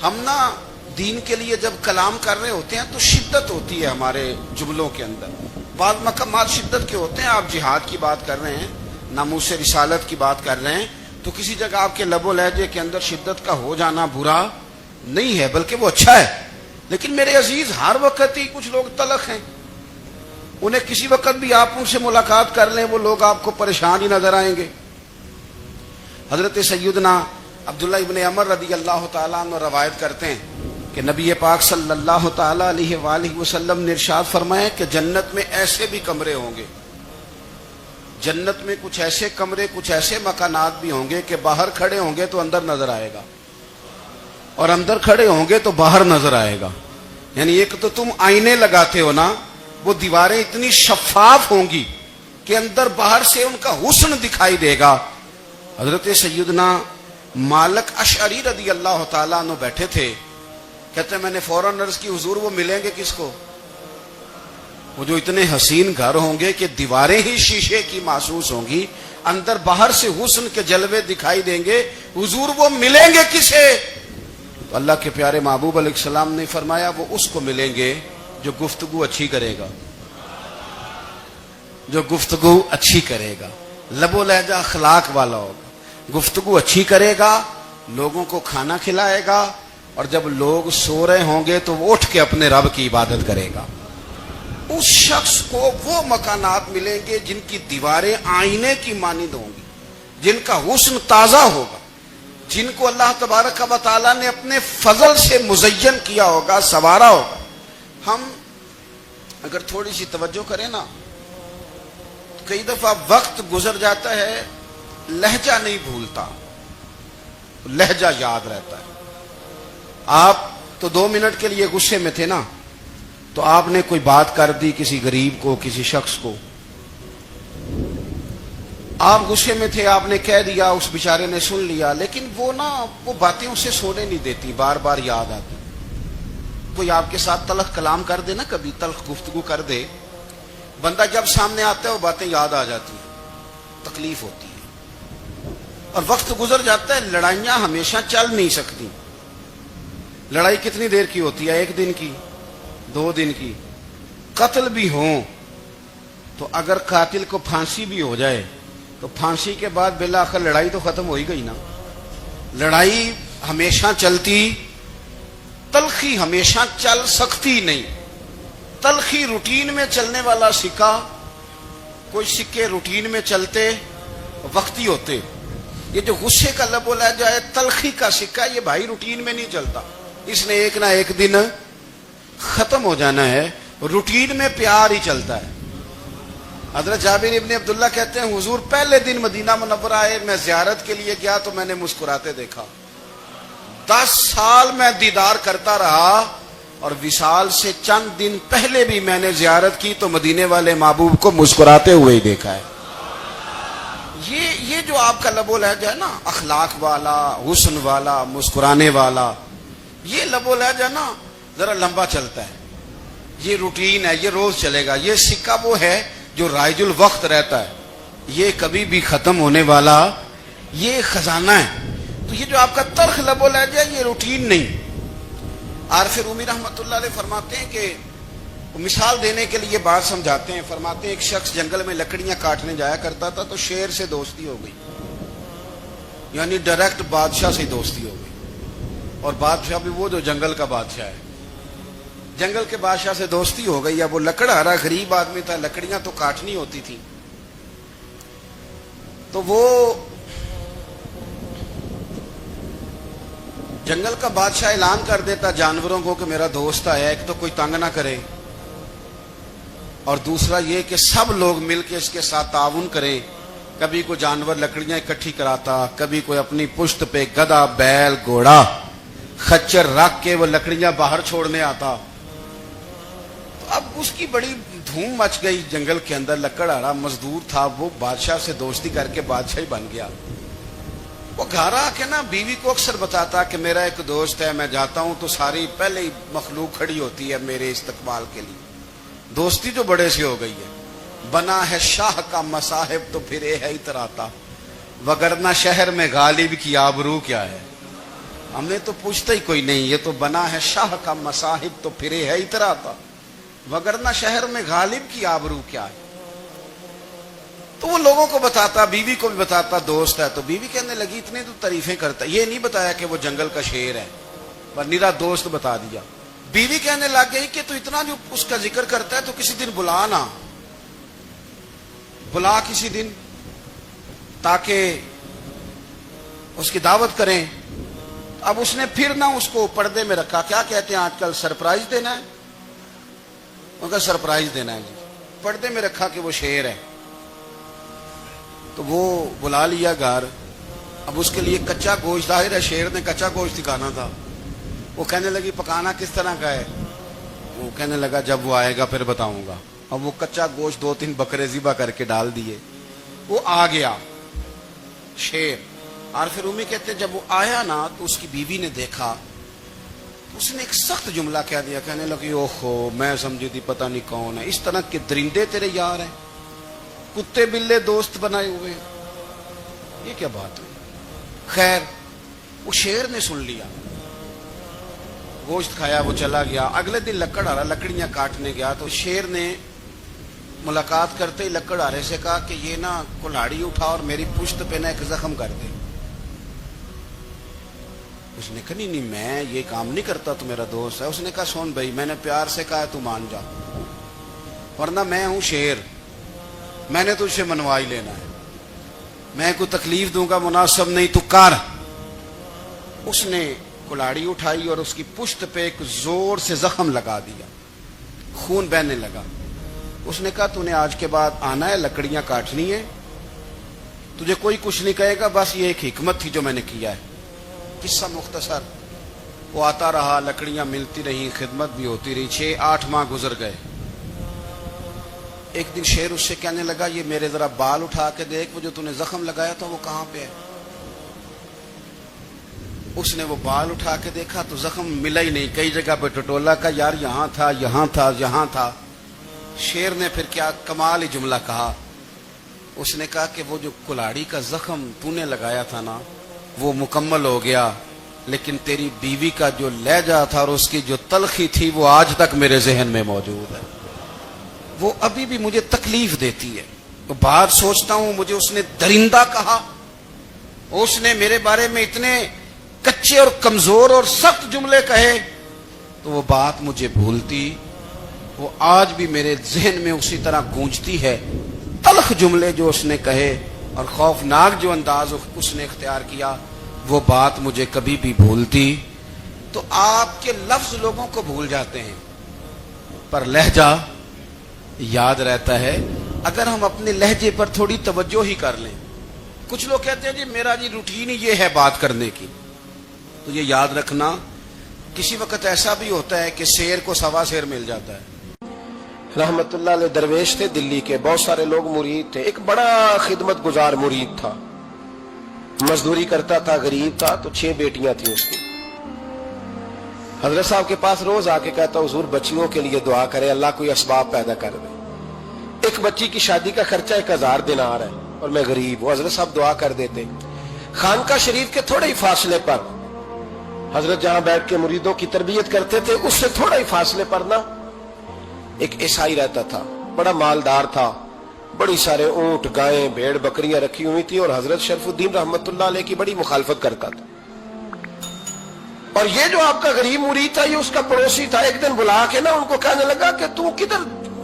ہم نا دین کے لیے جب کلام کر رہے ہوتے ہیں تو شدت ہوتی ہے ہمارے جملوں کے اندر. بعض مقامات شدت کے ہوتے ہیں. آپ جہاد کی بات کر رہے ہیں, ناموس رسالت کی بات کر رہے ہیں, تو کسی جگہ آپ کے لب و لہجے کے اندر شدت کا ہو جانا برا نہیں ہے, بلکہ وہ اچھا ہے. لیکن میرے عزیز, ہر وقت ہی کچھ لوگ تلخ ہیں. انہیں کسی وقت بھی آپ ان سے ملاقات کر لیں, وہ لوگ آپ کو پریشان ہی نظر آئیں گے. حضرت سیدنا عبداللہ ابن عمر رضی اللہ تعالیٰ عنہ روایت کرتے ہیں کہ نبی پاک صلی اللہ تعالیٰ علیہ وآلہ وسلم نے ارشاد فرمایا کہ جنت میں ایسے بھی کمرے ہوں گے, جنت میں کچھ ایسے کمرے, کچھ ایسے مکانات بھی ہوں گے کہ باہر کھڑے ہوں گے تو اندر نظر آئے گا, اور اندر کھڑے ہوں گے تو باہر نظر آئے گا. یعنی ایک تو تم آئینے لگاتے ہو نا, وہ دیواریں اتنی شفاف ہوں گی کہ اندر باہر سے ان کا حسن دکھائی دے گا. حضرت سیدنا مالک اشعری رضی اللہ تعالیٰ عنہ بیٹھے تھے, کہتے ہیں میں نے فوراً عرض کی حضور وہ ملیں گے کس کو؟ وہ جو اتنے حسین گھر ہوں گے کہ دیواریں ہی شیشے کی محسوس ہوں گی, اندر باہر سے حسن کے جلوے دکھائی دیں گے, حضور وہ ملیں گے کسے؟ تو اللہ کے پیارے محبوب علیہ السلام نے فرمایا وہ اس کو ملیں گے جو گفتگو اچھی کرے گا, جو گفتگو اچھی کرے گا, لب و لہجہ اخلاق والا ہوگا, گفتگو اچھی کرے گا, لوگوں کو کھانا کھلائے گا, اور جب لوگ سو رہے ہوں گے تو وہ اٹھ کے اپنے رب کی عبادت کرے گا. اس شخص کو وہ مکانات ملیں گے جن کی دیواریں آئینے کی مانند ہوں گی, جن کا حسن تازہ ہوگا, جن کو اللہ تبارک و تعالیٰ نے اپنے فضل سے مزین کیا ہوگا, سنوارا ہوگا. ہم اگر تھوڑی سی توجہ کریں نا, کئی دفعہ وقت گزر جاتا ہے, لہجہ نہیں بھولتا, لہجہ یاد رہتا ہے. آپ تو 2 منٹ کے لیے غصے میں تھے نا, تو آپ نے کوئی بات کر دی کسی غریب کو, کسی شخص کو, آپ غصے میں تھے, آپ نے کہہ دیا, اس بیچارے نے سن لیا, لیکن وہ باتیں اسے سونے نہیں دیتی, بار بار یاد آتی. کوئی آپ کے ساتھ تلخ کلام کر دے نا, کبھی تلخ گفتگو کر دے, بندہ جب سامنے آتا ہے وہ باتیں یاد آ جاتی ہیں, تکلیف ہوتی ہے, اور وقت گزر جاتا ہے. لڑائیاں ہمیشہ چل نہیں سکتی. لڑائی کتنی دیر کی ہوتی ہے؟ 1 دن کی, 2 دن کی. قتل بھی ہوں تو اگر قاتل کو پھانسی بھی ہو جائے تو پھانسی کے بعد بالآخر لڑائی تو ختم ہو ہی گئی نا. لڑائی ہمیشہ چلتی, تلخی ہمیشہ چل سکتی نہیں. تلخی روٹین میں چلنے والا سکہ, کوئی سکے روٹین میں چلتے وقتی ہوتے. یہ جو غصے کا لب و لہجہ ہے, تلخی کا سکہ, یہ بھائی روٹین میں نہیں چلتا, اس نے ایک نہ ایک دن ختم ہو جانا ہے. روٹین میں پیار ہی چلتا ہے. حضرت جابر ابن عبداللہ کہتے ہیں حضور پہلے دن مدینہ منورہ آئے, میں زیارت کے لیے گیا تو میں نے مسکراتے دیکھا. 10 سال میں دیدار کرتا رہا, اور وصال سے چند دن پہلے بھی میں نے زیارت کی تو مدینے والے محبوب کو مسکراتے ہوئے ہی دیکھا ہے. یہ جو آپ کا لب و لہجہ ہے نا, اخلاق والا, حسن والا, مسکرانے والا, یہ لب و لہجہ نا ذرا لمبا چلتا ہے. یہ روٹین ہے, یہ روز چلے گا. یہ سکہ وہ ہے جو رائج الوقت رہتا ہے, یہ کبھی بھی ختم ہونے والا یہ خزانہ ہے. تو یہ جو آپ کا تلخ لب و لہجہ ہے, یہ روٹین نہیں. عارف رومی رحمۃ اللہ علیہ فرماتے ہیں کہ مثال دینے کے لیے بات سمجھاتے ہیں. فرماتے ہیں ایک شخص جنگل میں لکڑیاں کاٹنے جایا کرتا تھا تو شیر سے دوستی ہو گئی, یعنی ڈائریکٹ بادشاہ سے دوستی ہو گئی, اور بادشاہ بھی وہ جو جنگل کا بادشاہ ہے. جنگل کے بادشاہ سے دوستی ہو گئی. اب وہ لکڑہارا غریب آدمی تھا, لکڑیاں تو کاٹنی ہوتی تھی, تو وہ جنگل کا بادشاہ اعلان کر دیتا جانوروں کو کہ میرا دوست آیا, ایک تو کوئی تنگ نہ کرے, اور دوسرا یہ کہ سب لوگ مل کے اس کے ساتھ تعاون کریں. کبھی کوئی جانور لکڑیاں اکٹھی کراتا, کبھی کوئی اپنی پشت پہ گدھا, بیل, گھوڑا, خچر رکھ کے وہ لکڑیاں باہر چھوڑنے آتا. تو اب اس کی بڑی دھوم مچ گئی جنگل کے اندر. لکڑہارا مزدور تھا, وہ بادشاہ سے دوستی کر کے بادشاہ ہی بن گیا. وہ گھر آ کے نا بیوی کو اکثر بتاتا کہ میرا ایک دوست ہے, میں جاتا ہوں تو ساری پہلے ہی مخلوق کھڑی ہوتی ہے میرے استقبال کے لیے. دوستی جو بڑے سے ہو گئی ہے. بنا ہے شاہ کا مصاحب تو پھر یہ ہے اتراتا, وگرنہ شہر میں غالب کی آبرو کیا ہے. ہمیں تو پوچھتا ہی کوئی نہیں، یہ تو بنا ہے شاہ کا مصاحب تو پھرے ہے اترا تھا، وگرنہ شہر میں غالب کی آبرو کیا ہے۔ تو وہ لوگوں کو بتاتا، بیوی کو بھی بتاتا دوست ہے، تو بیوی کہنے لگی اتنے تو تعریفیں کرتا، یہ نہیں بتایا کہ وہ جنگل کا شیر ہے، پر نیرا دوست بتا دیا۔ بیوی کہنے لگ گئی کہ تو اتنا جو اس کا ذکر کرتا ہے تو کسی دن بلا نا، بلا کسی دن تاکہ اس کی دعوت کریں۔ اب اس نے پھر نہ اس کو پردے میں رکھا، کیا کہتے ہیں آج کل، سرپرائز دینا ہے، ان کا سرپرائز دینا ہے جی، پردے میں رکھا کہ وہ شیر ہے۔ تو وہ بلا لیا گھر، اب اس کے لیے کچا گوشت، ظاہر ہے شیر نے کچا گوشت دکھانا تھا۔ وہ کہنے لگی پکانا کس طرح کا ہے؟ وہ کہنے لگا جب وہ آئے گا پھر بتاؤں گا۔ اب وہ کچا گوشت 2-3 بکرے ذبح کر کے ڈال دیے، وہ آ گیا شیر۔ عارف رومی کہتے جب وہ آیا نا تو اس کی بیوی نے دیکھا، اس نے ایک سخت جملہ کہہ دیا، کہنے لگی اوہو میں سمجھی تھی پتہ نہیں کون ہے، اس طرح کے درندے تیرے یار ہیں، کتے بلے دوست بنائے ہوئے ہیں، یہ کیا بات ہے؟ خیر وہ شیر نے سن لیا، گوشت کھایا، وہ چلا گیا۔ اگلے دن لکڑ آ رہا، لکڑیاں کاٹنے گیا تو شیر نے ملاقات کرتے ہی لکڑ آرے سے کہا کہ یہ نا کلاڑی اٹھا اور میری پشت پہ نا ایک زخم کر دے۔ اس نے کہا نہیں میں یہ کام نہیں کرتا، تو میرا دوست ہے۔ اس نے کہا سن بھائی، میں نے پیار سے کہا تو مان جا، ورنہ میں ہوں شیر، میں نے تجھ سے منوا ہی لینا ہے، میں کوئی تکلیف دوں گا مناسب نہیں، تو کر۔ اس نے کلاڑی اٹھائی اور اس کی پشت پہ ایک زور سے زخم لگا دیا، خون بہنے لگا۔ اس نے کہا تو نے آج کے بعد آنا ہے، لکڑیاں کاٹنی ہے، تجھے کوئی کچھ نہیں کہے گا، بس یہ ایک حکمت تھی جو میں نے کیا ہے۔ قصہ مختصر، وہ آتا رہا، لکڑیاں ملتی رہیں، خدمت بھی ہوتی رہی، 6-8 ماہ گزر گئے۔ ایک دن شیر اس سے کہنے لگا یہ میرے ذرا بال اٹھا کے دیکھ، وہ جو تو نے زخم لگایا تھا وہ کہاں پہ ہے؟ اس نے وہ بال اٹھا کے دیکھا تو زخم ملا ہی نہیں، کئی جگہ پہ ٹٹولا کا یار یہاں تھا یہاں تھا یہاں تھا۔ شیر نے پھر کیا کمال ہی جملہ کہا، اس نے کہا کہ وہ جو کلاڑی کا زخم تو نے لگایا تھا نا وہ مکمل ہو گیا، لیکن تیری بیوی کا جو لہجہ تھا اور اس کی جو تلخی تھی وہ آج تک میرے ذہن میں موجود ہے، وہ ابھی بھی مجھے تکلیف دیتی ہے۔ تو بات سوچتا ہوں مجھے اس نے درندہ کہا، اس نے میرے بارے میں اتنے کچے اور کمزور اور سخت جملے کہے، تو وہ بات مجھے بھولتی، وہ آج بھی میرے ذہن میں اسی طرح گونجتی ہے۔ تلخ جملے جو اس نے کہے اور خوفناک جو انداز اس نے اختیار کیا، وہ بات مجھے کبھی بھی بھولتی۔ تو آپ کے لفظ لوگوں کو بھول جاتے ہیں پر لہجہ یاد رہتا ہے، اگر ہم اپنے لہجے پر تھوڑی توجہ ہی کر لیں۔ کچھ لوگ کہتے ہیں جی میرا جی روٹین ہی یہ ہے بات کرنے کی، تو یہ یاد رکھنا کسی وقت ایسا بھی ہوتا ہے کہ شیر کو سوا شیر مل جاتا ہے۔ رحمت اللہ علیہ درویش تھے دلی کے، بہت سارے لوگ مرید تھے، ایک بڑا خدمت گزار مرید تھا، مزدوری کرتا تھا، غریب تھا، تو 6 بیٹیاں تھیں اس کی۔ حضرت صاحب کے پاس روز آ کے کہتا حضور بچیوں کے لیے دعا کرے، اللہ کوئی اسباب پیدا کر دے، ایک بچی کی شادی کا خرچہ 1000 دینار ہے اور میں غریب ہوں۔ حضرت صاحب دعا کر دیتے۔ خانقاہ شریف کے تھوڑے ہی فاصلے پر حضرت جہاں بیٹھ کے مریدوں کی تربیت کرتے تھے، اس سے تھوڑا ہی فاصلے پر نا ایک عیسائی رہتا تھا، بڑا مالدار تھا، بڑی سارے اونٹ گائیں بھیڑ بکریاں رکھی ہوئی تھی، اور حضرت شرف الدین رحمت اللہ علیہ کی بڑی مخالفت کرتا تھا۔ اور یہ جو آپ کا غریب مرید تھا یہ اس کا پڑوسی تھا، ایک دن بلا کے نا ان کو کہنے لگا کہ تو کدھر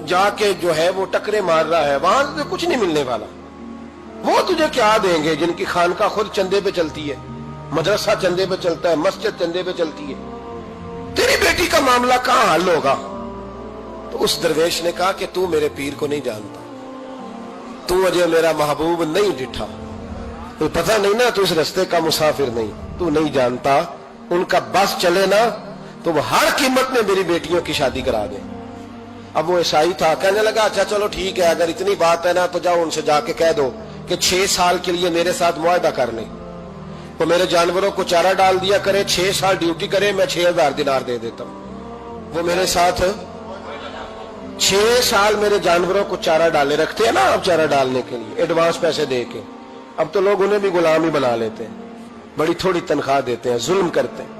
جا کے جو ہے وہ ٹکرے مار رہا ہے، وہاں سے کچھ نہیں ملنے والا، وہ تجھے کیا دیں گے جن کی خانقاہ خود چندے پہ چلتی ہے، مدرسہ چندے پہ چلتا ہے، مسجد چندے پہ چلتی ہے، تیری بیٹی کا معاملہ کہاں حل ہوگا؟ تو اس درویش نے کہا کہ تو میرے پیر کو نہیں جانتا، تو مجھے میرا محبوب نہیں ڈٹھا، تو پتہ نہیں نا، تو اس رستے کا مسافر نہیں، تو نہیں جانتا، ان کا بس چلے نا تو وہ ہر قیمت میں میری بیٹیوں کی شادی کرا دیں۔ اب وہ عیسائی تھا، کہنے لگا اچھا چلو ٹھیک ہے، اگر اتنی بات ہے نا تو جاؤ ان سے جا کے کہہ دو کہ 6 سال کے لیے میرے ساتھ معاہدہ کر لیں، وہ میرے جانوروں کو چارہ ڈال دیا کرے، 6 سال ڈیوٹی کرے، میں 6000 دینار دے دیتا ہوں۔ وہ میرے ساتھ 6 سال میرے جانوروں کو چارہ ڈالے، رکھتے ہیں نا اب چارہ ڈالنے کے لیے ایڈوانس پیسے دے کے، اب تو لوگ انہیں بھی غلام ہی بنا لیتے ہیں، بڑی تھوڑی تنخواہ دیتے ہیں, ظلم کرتے ہیں,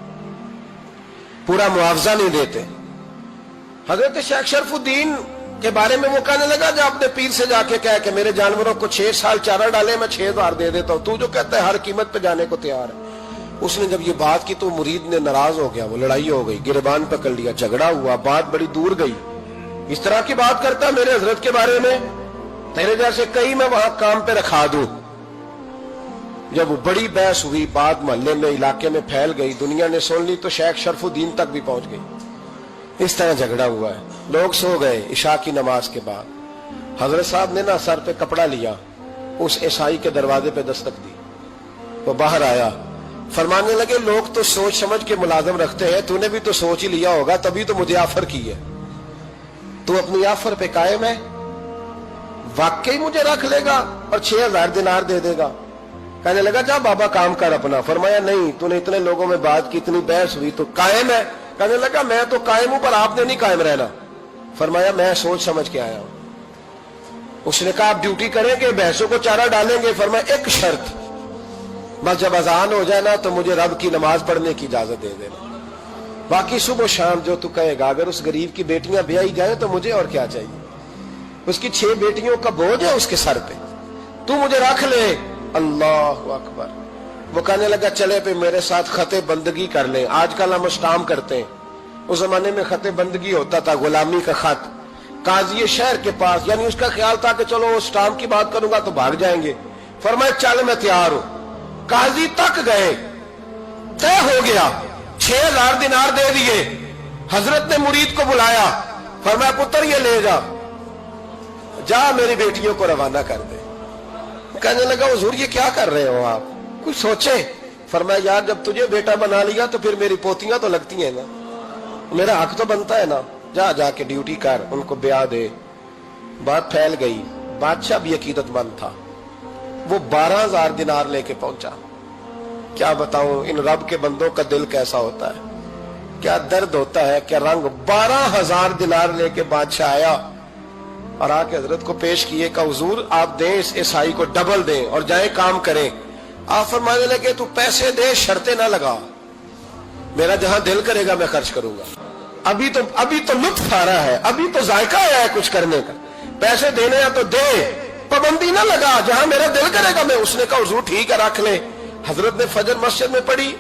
پورا معاوضہ نہیں دیتے. حضرت شیخ شرف الدین کے بارے میں وہ کہنے لگا جو اپنے پیر سے جا کے کہے کہ میرے جانوروں کو 6 سال چارہ ڈالے, میں 6000 دے دیتا ہوں, تو جو کہتا ہے ہر قیمت پہ جانے کو تیار ہے. اس نے جب یہ بات کی تو مرید نے ناراض ہو گیا, وہ لڑائی ہو گئی, گریبان پکڑ لیا, جھگڑا ہوا, بات بڑی دور گئی. اس طرح کی بات کرتا میرے حضرت کے بارے میں, تیرے جیسے کئی میں وہاں کام پہ رکھا دوں. جب وہ بڑی بحث ہوئی, بات محلے میں علاقے میں پھیل گئی, دنیا نے سن لی تو شیخ شرف الدین تک بھی پہنچ گئی. اس طرح جھگڑا ہوا ہے. لوگ سو گئے عشاء کی نماز کے بعد. حضرت صاحب نے نا سر پہ کپڑا لیا, اس عیسائی کے دروازے پہ دستک دی. وہ باہر آیا, فرمانے لگے لوگ تو سوچ سمجھ کے ملازم رکھتے ہیں, تو نے بھی تو سوچ ہی لیا ہوگا, تبھی تو مجھے آفر کی ہے. تو اپنی آفر پہ قائم ہے, واقعی مجھے رکھ لے گا اور 6000 دینار دے دے گا. کہنے لگا جا بابا کام کر اپنا. فرمایا نہیں, تو نے اتنے لوگوں میں بات کی, اتنی بحث ہوئی, تو قائم ہے. کہنے لگا میں تو قائم ہوں, پر آپ نے نہیں قائم رہنا. فرمایا میں سوچ سمجھ کے آیا ہوں. اس نے کہا آپ ڈیوٹی کریں گے, بھینسوں کو چارہ ڈالیں گے. فرمایا ایک شرط, بس جب اذان ہو جائے نا تو مجھے رب کی نماز پڑھنے کی اجازت دے دینا, باقی صبح و شام جو تو کہے گا. اگر اس غریب کی بیٹیاں بیائی جائیں تو مجھے اور کیا چاہیے, اس کی 6 بیٹیوں کا بوجھ ہے اس کے سر پہ, تو مجھے رکھ لے. اللہ اکبر. وہ کہنے لگا چلے پہ میرے ساتھ خط بندگی کر لیں. آج کل ہم اسٹام کرتے ہیں, اس زمانے میں خط بندگی ہوتا تھا, غلامی کا خط. قاضی شہر کے پاس, یعنی اس کا خیال تھا کہ چلو اسٹام کی بات کروں گا تو بھاگ جائیں گے. فرمایا چل میں تیار ہوں. قاضی تک گئے, طے ہو گیا, 6000 دینار دے دیے. حضرت نے مرید کو بلایا, فرمایا پتر یہ لے جا, جا میری بیٹیوں کو روانہ کر دے. کہنے لگا حضور یہ کیا کر رہے ہو آپ, کچھ سوچے. فرمایا یار جب تجھے بیٹا بنا لیا تو پھر میری پوتیاں تو لگتی ہیں نا, میرا حق تو بنتا ہے نا. جا کے ڈیوٹی کر, ان کو بیاہ دے. بات پھیل گئی. بادشاہ بھی عقیدت مند تھا, وہ 12000 دینار لے کے پہنچا. کیا بتاؤں ان رب کے بندوں کا دل کیسا ہوتا ہے, کیا درد ہوتا ہے, کیا رنگ. 12000 دینار لے کے بادشاہ آیا اور آ کے حضرت کو پیش کیے کہ حضور آپ دیں اس عیسائی کو ڈبل دیں اور جائیں کام کریں. آپ فرمانے لگے تو پیسے دے, شرطیں نہ لگا, میرا جہاں دل کرے گا میں خرچ کروں گا. ابھی تو لطف آ رہا ہے, ابھی تو ذائقہ آیا ہے کچھ کرنے کا. پیسے دینے ہیں تو دے, پابندی نہ لگا, جہاں میرا دل کرے گا میں. اس نے کہا حضور ٹھیک ہے رکھ لے. حضرت نے فجر مسجد میں پڑھی,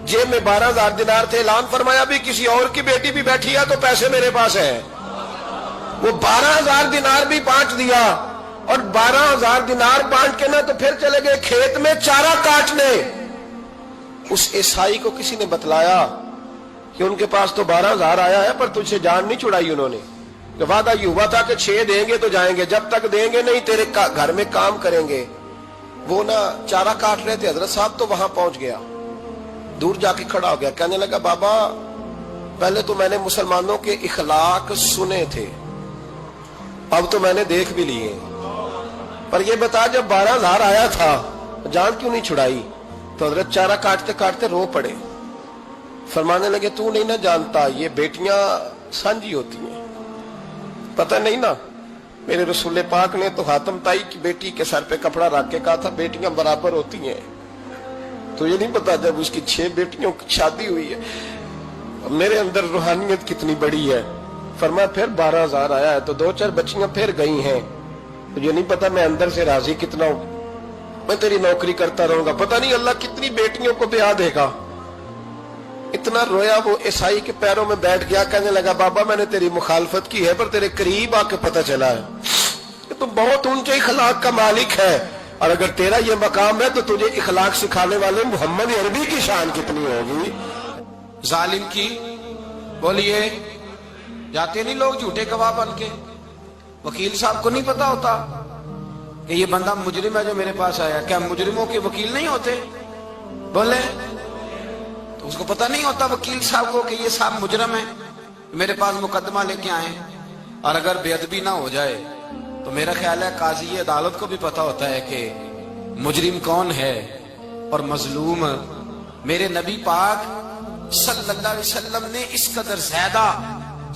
جیب میں 12000 دینار تھے. اعلان فرمایا بھی کسی اور کی بیٹی بھی بیٹھی ہے تو پیسے میرے پاس ہیں. وہ 12000 دینار بھی بانٹ دیا, اور 12000 دینار بانٹ کے نہ تو پھر چلے گئے کھیت میں چارہ کاٹنے. اس عیسائی کو کسی نے بتلایا کہ ان کے پاس تو 12000 آیا ہے, پر تجھ سے جان نہیں چھڑائی انہوں نے. کہ وعدہ یہ ہوا تھا کہ 6 دیں گے تو جائیں گے, جب تک دیں گے نہیں تیرے گھر میں کام کریں گے. وہ نا چارہ کاٹ رہے تھے. حضرت صاحب تو وہاں پہنچ گیا, دور جا کے کھڑا ہو گیا. کہنے لگا بابا پہلے تو میں نے مسلمانوں کے اخلاق سنے تھے, اب تو میں نے دیکھ بھی لیے, پر یہ بتا جب 12000 آیا تھا جان کیوں نہیں چھڑائی. تو حضرت چارہ کاٹتے کاٹتے رو پڑے. فرمانے لگے تو نہیں نہ جانتا, یہ بیٹیاں سانجی ہوتی ہیں, پتہ نہیں نا. میرے رسول پاک نے تو حاتم تائی کی بیٹی کے سر پہ کپڑا رکھ کے کہا تھا بیٹیاں برابر ہوتی ہیں. تو یہ نہیں پتا جب اس کی 6 بیٹیوں کی شادی ہوئی ہے میرے اندر روحانیت کتنی بڑی ہے. فرمایا پھر 12000 آیا ہے تو 2-4 بچیاں پھر گئی ہیں, تو یہ نہیں پتا میں اندر سے راضی کتنا ہوں, میں تیری نوکری کرتا رہوں گا, پتہ نہیں اللہ کتنی بیٹیوں کو بیاہ دے گا. اتنا رویا وہ عیسائی کے پیروں میں بیٹھ گیا. کہنے لگا بابا میں نے تیری مخالفت کی ہے, پر تیرے قریب آ کے پتہ چلا ہے کہ تو بہت اونچے اخلاق کا مالک ہے, اور اگر تیرا یہ مقام ہے تو تجھے اخلاق سکھانے والے محمد عربی کی شان کتنی ہوگی. ظالم کی بولیے جاتے نہیں لوگ جھوٹے گواہ بن کے. وکیل صاحب کو نہیں پتا ہوتا کہ یہ بندہ مجرم ہے جو میرے پاس آیا. کیا مجرموں کے وکیل نہیں ہوتے؟ بولے تو اس کو پتا نہیں ہوتا وکیل صاحب کو کہ یہ صاحب مجرم ہے, میرے پاس مقدمہ لے کے آئے. اور اگر بے ادبی نہ ہو جائے تو میرا خیال ہے قاضی عدالت کو بھی پتا ہوتا ہے کہ مجرم کون ہے اور مظلوم. میرے نبی پاک صلی اللہ علیہ وسلم نے اس قدر زیادہ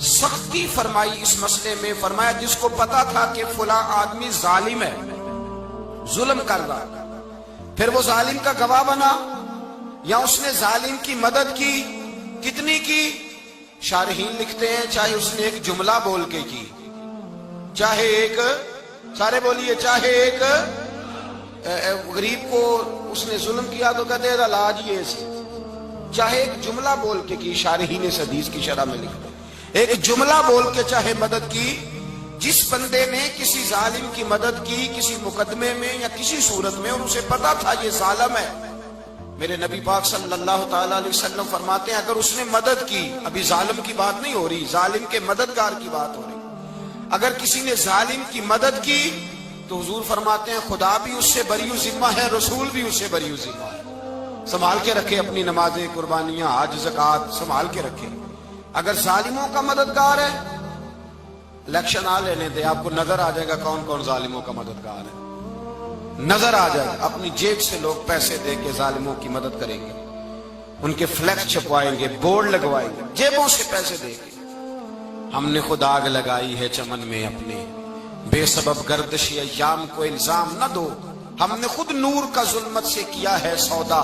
سختی فرمائی اس مسئلے میں. فرمایا جس کو پتا تھا کہ فلاں آدمی ظالم ہے, ظلم کر رہا, پھر وہ ظالم کا گواہ بنا, یا اس نے ظالم کی مدد کی؟ کتنی کی؟ شارحین لکھتے ہیں چاہے اس نے ایک جملہ بول کے کی، چاہے ایک، سارے بولیے، چاہے ایک غریب کو اس نے ظلم کیا تو کہتے ہیں علاج یہ سے، چاہے ایک جملہ بول کے کی، شارحین اس حدیث کی شرح میں لکھتے ہیں ایک جملہ بول کے چاہے مدد کی، جس بندے نے کسی ظالم کی مدد کی کسی مقدمے میں یا کسی صورت میں اور اسے پتا تھا یہ ظالم ہے، میرے نبی پاک صلی اللہ تعالی علیہ وسلم فرماتے ہیں اگر اس نے مدد کی، ابھی ظالم کی بات نہیں ہو رہی، ظالم کے مددگار کی بات ہو رہی، اگر کسی نے ظالم کی مدد کی تو حضور فرماتے ہیں خدا بھی اس سے بری ذمہ ہے، رسول بھی اس سے بری ذمہ ہے۔ سنبھال کے رکھے اپنی نمازیں، قربانیاں، حج، زکوٰۃ سنبھال کے رکھے۔ اگر ظالموں کا مددگار ہے، الیکشن آ لینے دے، آپ کو نظر آ جائے گا کون کون ظالموں کا مددگار ہے، نظر آ جائے گا۔ اپنی جیب سے لوگ پیسے دے کے ظالموں کی مدد کریں گے، ان کے فلیکس چھپوائیں گے، بورڈ لگوائیں گے، جیبوں سے پیسے دے کے۔ ہم نے خود آگ لگائی ہے چمن میں اپنے، بے سبب گردش ایام کو الزام نہ دو، ہم نے خود نور کا ظلمت سے کیا ہے سودا،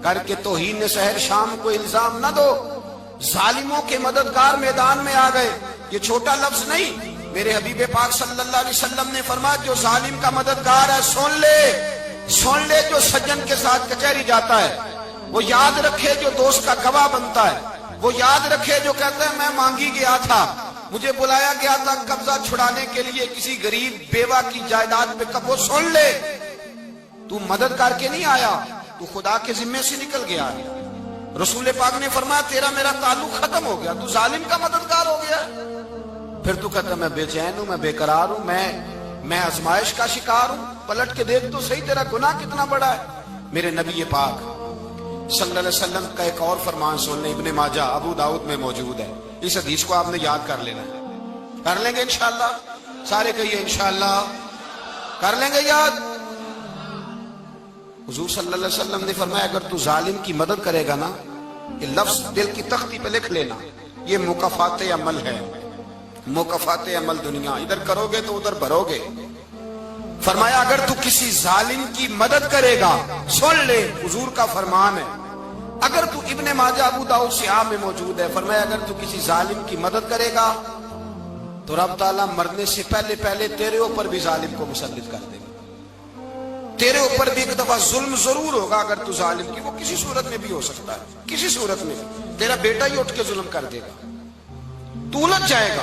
کر کے توہین سحر شام کو الزام نہ دو۔ ظالموں کے مددگار میدان میں آ گئے، یہ چھوٹا لفظ نہیں، میرے حبیب پاک صلی اللہ علیہ وسلم نے فرمایا جو ظالم کا مددگار ہے سن لے جو سجن کے ساتھ کچہری جاتا ہے، وہ یاد رکھے جو دوست کا گواہ بنتا ہے، وہ یاد رکھے جو کہتا ہے میں مانگی گیا تھا، مجھے بلایا گیا تھا قبضہ چھڑانے کے لیے کسی غریب بیوہ کی جائیداد پہ، کب وہ سن لے تو مدد کر کے نہیں آیا، تو خدا کے ذمے سے نکل گیا ہے۔ رسول پاک نے فرمایا تیرا میرا تعلق ختم ہو گیا، تو ظالم کا مددگار ہو گیا، پھر تو کہتا میں بے چین ہوں، میں بے قرار ہوں، میں آزمائش کا شکار ہوں، پلٹ کے دیکھ تو صحیح تیرا گناہ کتنا بڑا ہے۔ میرے نبی پاک صلی اللہ علیہ وسلم کا ایک اور فرمان سن لیں، ابن ماجہ ابو داؤد میں موجود ہے، اس حدیث کو آپ نے یاد کر لینا ہے، کر لیں گے انشاءاللہ، سارے کہیے انشاءاللہ، کر لیں گے یاد۔ حضور صلی اللہ علیہ وسلم نے فرمایا اگر تو ظالم کی مدد کرے گا نا، یہ لفظ دل کی تختی پہ لکھ لینا، یہ مکافات عمل ہے، مکافات عمل دنیا، ادھر کرو گے تو ادھر بھرو گے۔ فرمایا اگر تو کسی ظالم کی مدد کرے گا، سن لے حضور کا فرمان ہے، اگر تو ابن ماجہ ابو داؤد سیاہ میں موجود ہے، فرمایا اگر تو کسی ظالم کی مدد کرے گا تو رب تعالیٰ مرنے سے پہلے تیرے اوپر بھی ظالم کو مسلط کر دے گا، تیرے اوپر بھی ایک دفعہ ظلم ضرور ہوگا اگر تو ظالم کی، وہ کسی صورت میں بھی ہو سکتا ہے، کسی صورت میں تیرا بیٹا ہی اٹھ کے ظلم کر دے گا، تو الجھ جائے گا،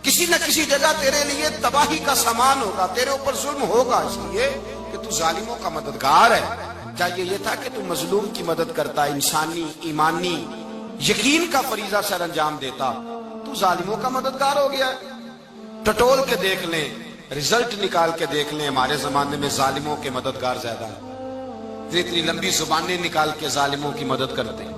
کسی نہ کسی جگہ تیرے لیے تباہی کا سامان ہوگا، تیرے اوپر ظلم ہوگا، اس لیے کہ تو ظالموں کا مددگار ہے۔ چاہیے یہ تھا کہ تو مظلوم کی مدد کرتا، انسانی ایمانی یقین کا فریضہ سر انجام دیتا، تو ظالموں کا مددگار ہو گیا۔ ٹٹول کے دیکھ لیں، رزلٹ نکال کے دیکھ لیں، ہمارے زمانے میں ظالموں کے مددگار زیادہ ہیں، اتنی لمبی زبانیں نکال کے ظالموں کی مدد کرتے ہیں،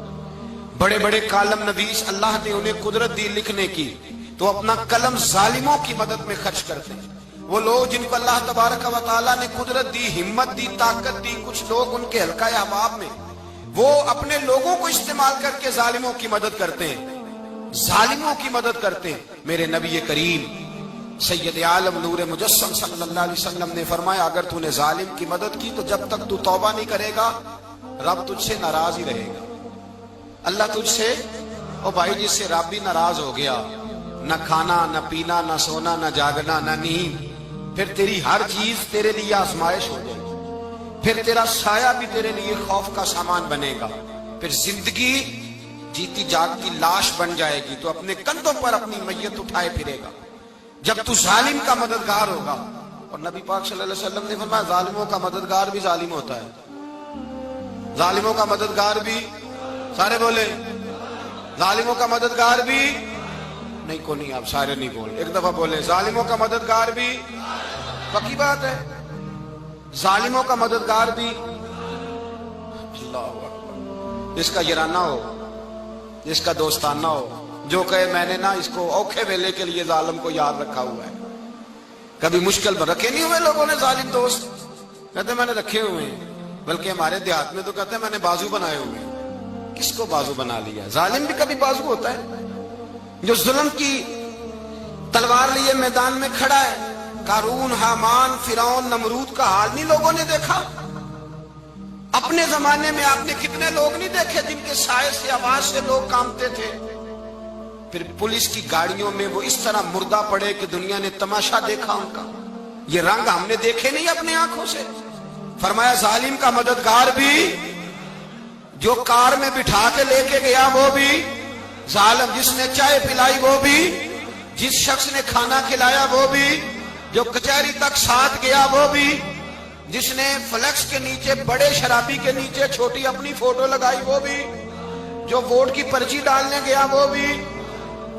بڑے بڑے کالم نویس اللہ نے انہیں قدرت دی لکھنے کی، تو اپنا قلم ظالموں کی مدد میں خرچ کرتے ہیں۔ وہ لوگ جن کو اللہ تبارک و تعالیٰ نے قدرت دی، ہمت دی، طاقت دی، کچھ لوگ ان کے حلقہ احباب میں وہ اپنے لوگوں کو استعمال کر کے ظالموں کی مدد کرتے ہیں، ظالموں کی مدد کرتے ہیں۔ میرے نبی کریم سید عالم نور مجسم صلی اللہ علیہ وسلم نے فرمایا اگر تو نے ظالم کی مدد کی تو جب تک تو توبہ نہیں کرے گا رب تجھ سے ناراض ہی رہے گا، اللہ تجھ سے، او بھائی جس سے رب بھی ناراض ہو گیا، نہ کھانا نہ پینا نہ سونا نہ جاگنا نہ نیند، پھر تیری ہر چیز تیرے لیے آزمائش ہو جائے گی، پھر تیرا سایہ بھی تیرے لیے خوف کا سامان بنے گا، پھر زندگی جیتی جاگتی لاش بن جائے گی، تو اپنے کندھوں پر اپنی میت اٹھائے پھرے گا جب تو ظالم کا مددگار ہوگا۔ اور نبی پاک صلی اللہ علیہ وسلم نے فرمایا ظالموں کا مددگار بھی ظالم ہوتا ہے، ظالموں کا مددگار بھی، سارے بولے ظالموں کا مددگار بھی نہیں، کو نہیں، آپ سارے نہیں بولے، ایک دفعہ بولے ظالموں کا مددگار بھی، پکی بات ہے، ظالموں کا مددگار بھی، اللہ اکبر، جس کا یارانہ ہو، جس کا دوستانہ ہو، جو کہے میں نے نا اس کو اوکھے ویلے کے لیے ظالم کو یاد رکھا ہوا ہے۔ کبھی مشکل میں رکھے نہیں ہوئے لوگوں نے ظالم دوست، کہتے میں نے رکھے ہوئے ہیں، بلکہ ہمارے دیہات میں تو کہتے ہیں میں نے بازو بنائے ہوئے ہیں۔ کس کو بازو بنا لیا؟ ظالم بھی کبھی بازو ہوتا ہے، جو ظلم کی تلوار لیے میدان میں کھڑا ہے۔ قارون، حامان، فرعون، نمرود کا حال نہیں لوگوں نے دیکھا؟ اپنے زمانے میں آپ نے کتنے لوگ نہیں دیکھے جن کے سائے سے آواز سے لوگ کانپتے تھے؟ پھر پولیس کی گاڑیوں میں وہ اس طرح مردہ پڑے کہ دنیا نے تماشا دیکھا ان کا. یہ رنگ ہم نے دیکھے نہیں اپنے آنکھوں سے. فرمایا ظالم کا مددگار بھی، جو کار میں بٹھا کے لے کے گیا وہ بھی ظالم، جس نے چائے پلائی وہ بھی، جس شخص نے کھانا کھلایا وہ بھی، جو کچہری تک ساتھ گیا وہ بھی، جس نے فلیکس کے نیچے بڑے شرابی کے نیچے چھوٹی اپنی فوٹو لگائی وہ بھی، جو ووٹ کی پرچی ڈالنے گیا وہ بھی.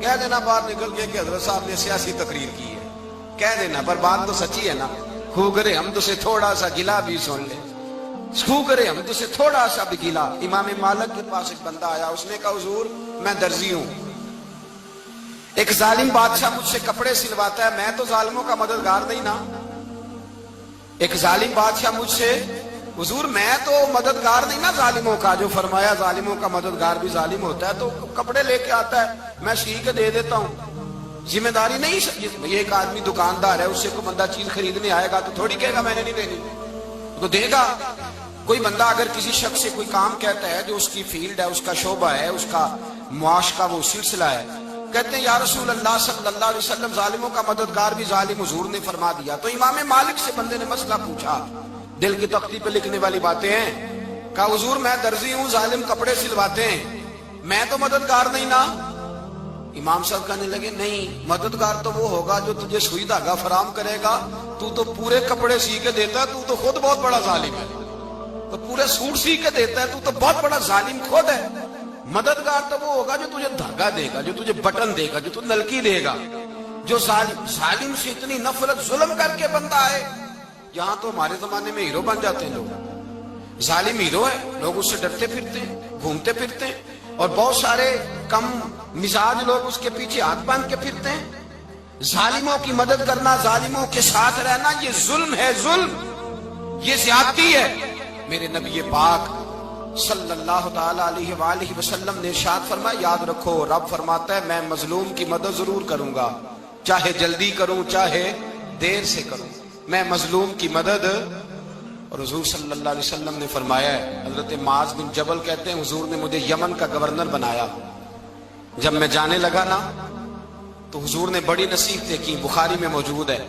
کہہ دینا باہر نکل کے کہ حضرت صاحب نے سیاسی تقریر کی ہے، کہہ دینا، پر بات تو سچی ہے نا. خو کرے ہم تو سے تھوڑا سا گلا بھی سن لے، خو کرے ہم تو سے تھوڑا سا بھی گلا. امام مالک کے پاس ایک بندہ آیا، اس نے کہا حضور میں درزی ہوں، ایک ظالم بادشاہ مجھ سے کپڑے سلواتا ہے، میں تو ظالموں کا مددگار نہیں نا. ایک ظالم بادشاہ مجھ سے، حضور میں تو مددگار نہیں نا ظالموں کا. جو فرمایا ظالموں کا مددگار بھی ظالم ہوتا ہے، تو کپڑے لے کے آتا ہے میں سی کے دے دیتا ہوں، ذمہ داری نہیں. یہ ایک آدمی دکاندار ہے، اس سے کوئی بندہ چیز خریدنے آئے گا تو تھوڑی کہے گا میں نے نہیں دینی، تو دے گا. کوئی بندہ اگر کسی شخص سے کوئی کام کہتا ہے جو اس کی فیلڈ ہے، اس کا شعبہ ہے، اس کا معاش کا وہ سلسلہ ہے، کہتے ہیں یا رسول اللہ صلی اللہ علیہ وسلم ظالموں کا مددگار بھی ظالم، حضور نے فرما دیا. تو امام مالک سے بندے نے مسئلہ پوچھا، دل کی تختی پہ لکھنے والی باتیں ہیں. کہا حضور میں درزی ہوں، ظالم کپڑے سلواتے ہیں، میں تو مددگار نہیں نا. امام صاحب کہنے لگے نہیں، مددگار تو وہ ہوگا جو تجھے سوئی دھاگا فراہم کرے گا، تو پورے کپڑے سی کے دیتا ہے، تو خود بہت بڑا ظالم ہے. تو پورے سوٹ سی کے دیتا ہے، تو بہت بڑا ظالم خود ہے. مددگار تو وہ ہوگا جو تجھے دھاگا دے گا، جو تجھے بٹن دے گا، جو تجھے نلکی دے گا. جو ظالم سے اتنی نفرت ظلم کر کے بندہ ہے. یہاں تو ہمارے زمانے میں ہیرو بن جاتے ہیں لوگ. ظالم ہیرو ہے، لوگ اس سے ڈرتے پھرتے ہیں، گھومتے پھرتے ہیں، اور بہت سارے کم مزاج لوگ اس کے پیچھے ہاتھ باندھ کے پھرتے ہیں. ظالموں کی مدد کرنا، ظالموں کے ساتھ رہنا، یہ ظلم ہے، ظلم، یہ زیادتی ہے. میرے نبی پاک صلی اللہ تعالی علیہ وآلہ وسلم نے ارشاد فرمایا، یاد رکھو رب فرماتا ہے میں مظلوم کی مدد ضرور کروں گا، چاہے جلدی کروں چاہے دیر سے کروں، میں مظلوم کی مدد. اور حضور صلی اللہ علیہ وسلم نے فرمایا ہے، حضرت معاذ بن جبل کہتے ہیں حضور نے مجھے یمن کا گورنر بنایا. جب میں جانے لگا نا تو حضور نے بڑی نصیحتیں کی، بخاری میں موجود ہے.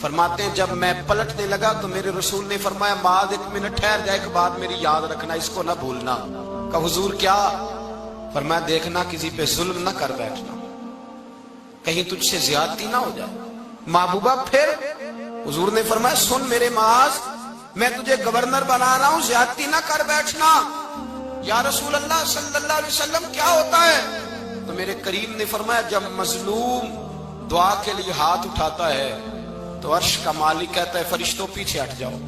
فرماتے ہیں جب میں پلٹنے لگا تو میرے رسول نے فرمایا معاذ ایک منٹ ٹھہر جا، ایک بات میری یاد رکھنا، اس کو نہ بھولنا. کہا حضور کیا؟ فرمایا دیکھنا کسی پہ ظلم نہ کر بیٹھنا، کہیں تجھ سے زیادتی نہ ہو جائے. محبوبہ پھر حضور نے فرمایا سن میرے معاذ، میں تجھے گورنر بنا رہا ہوں، زیادتی نہ کر بیٹھنا. یا رسول اللہ صلی اللہ علیہ وسلم کیا ہوتا ہے؟ تو میرے کریم نے فرمایا جب مظلوم دعا کے لیے ہاتھ اٹھاتا ہے تو عرش کا مالک کہتا ہے فرشتوں پیچھے ہٹ جاؤ.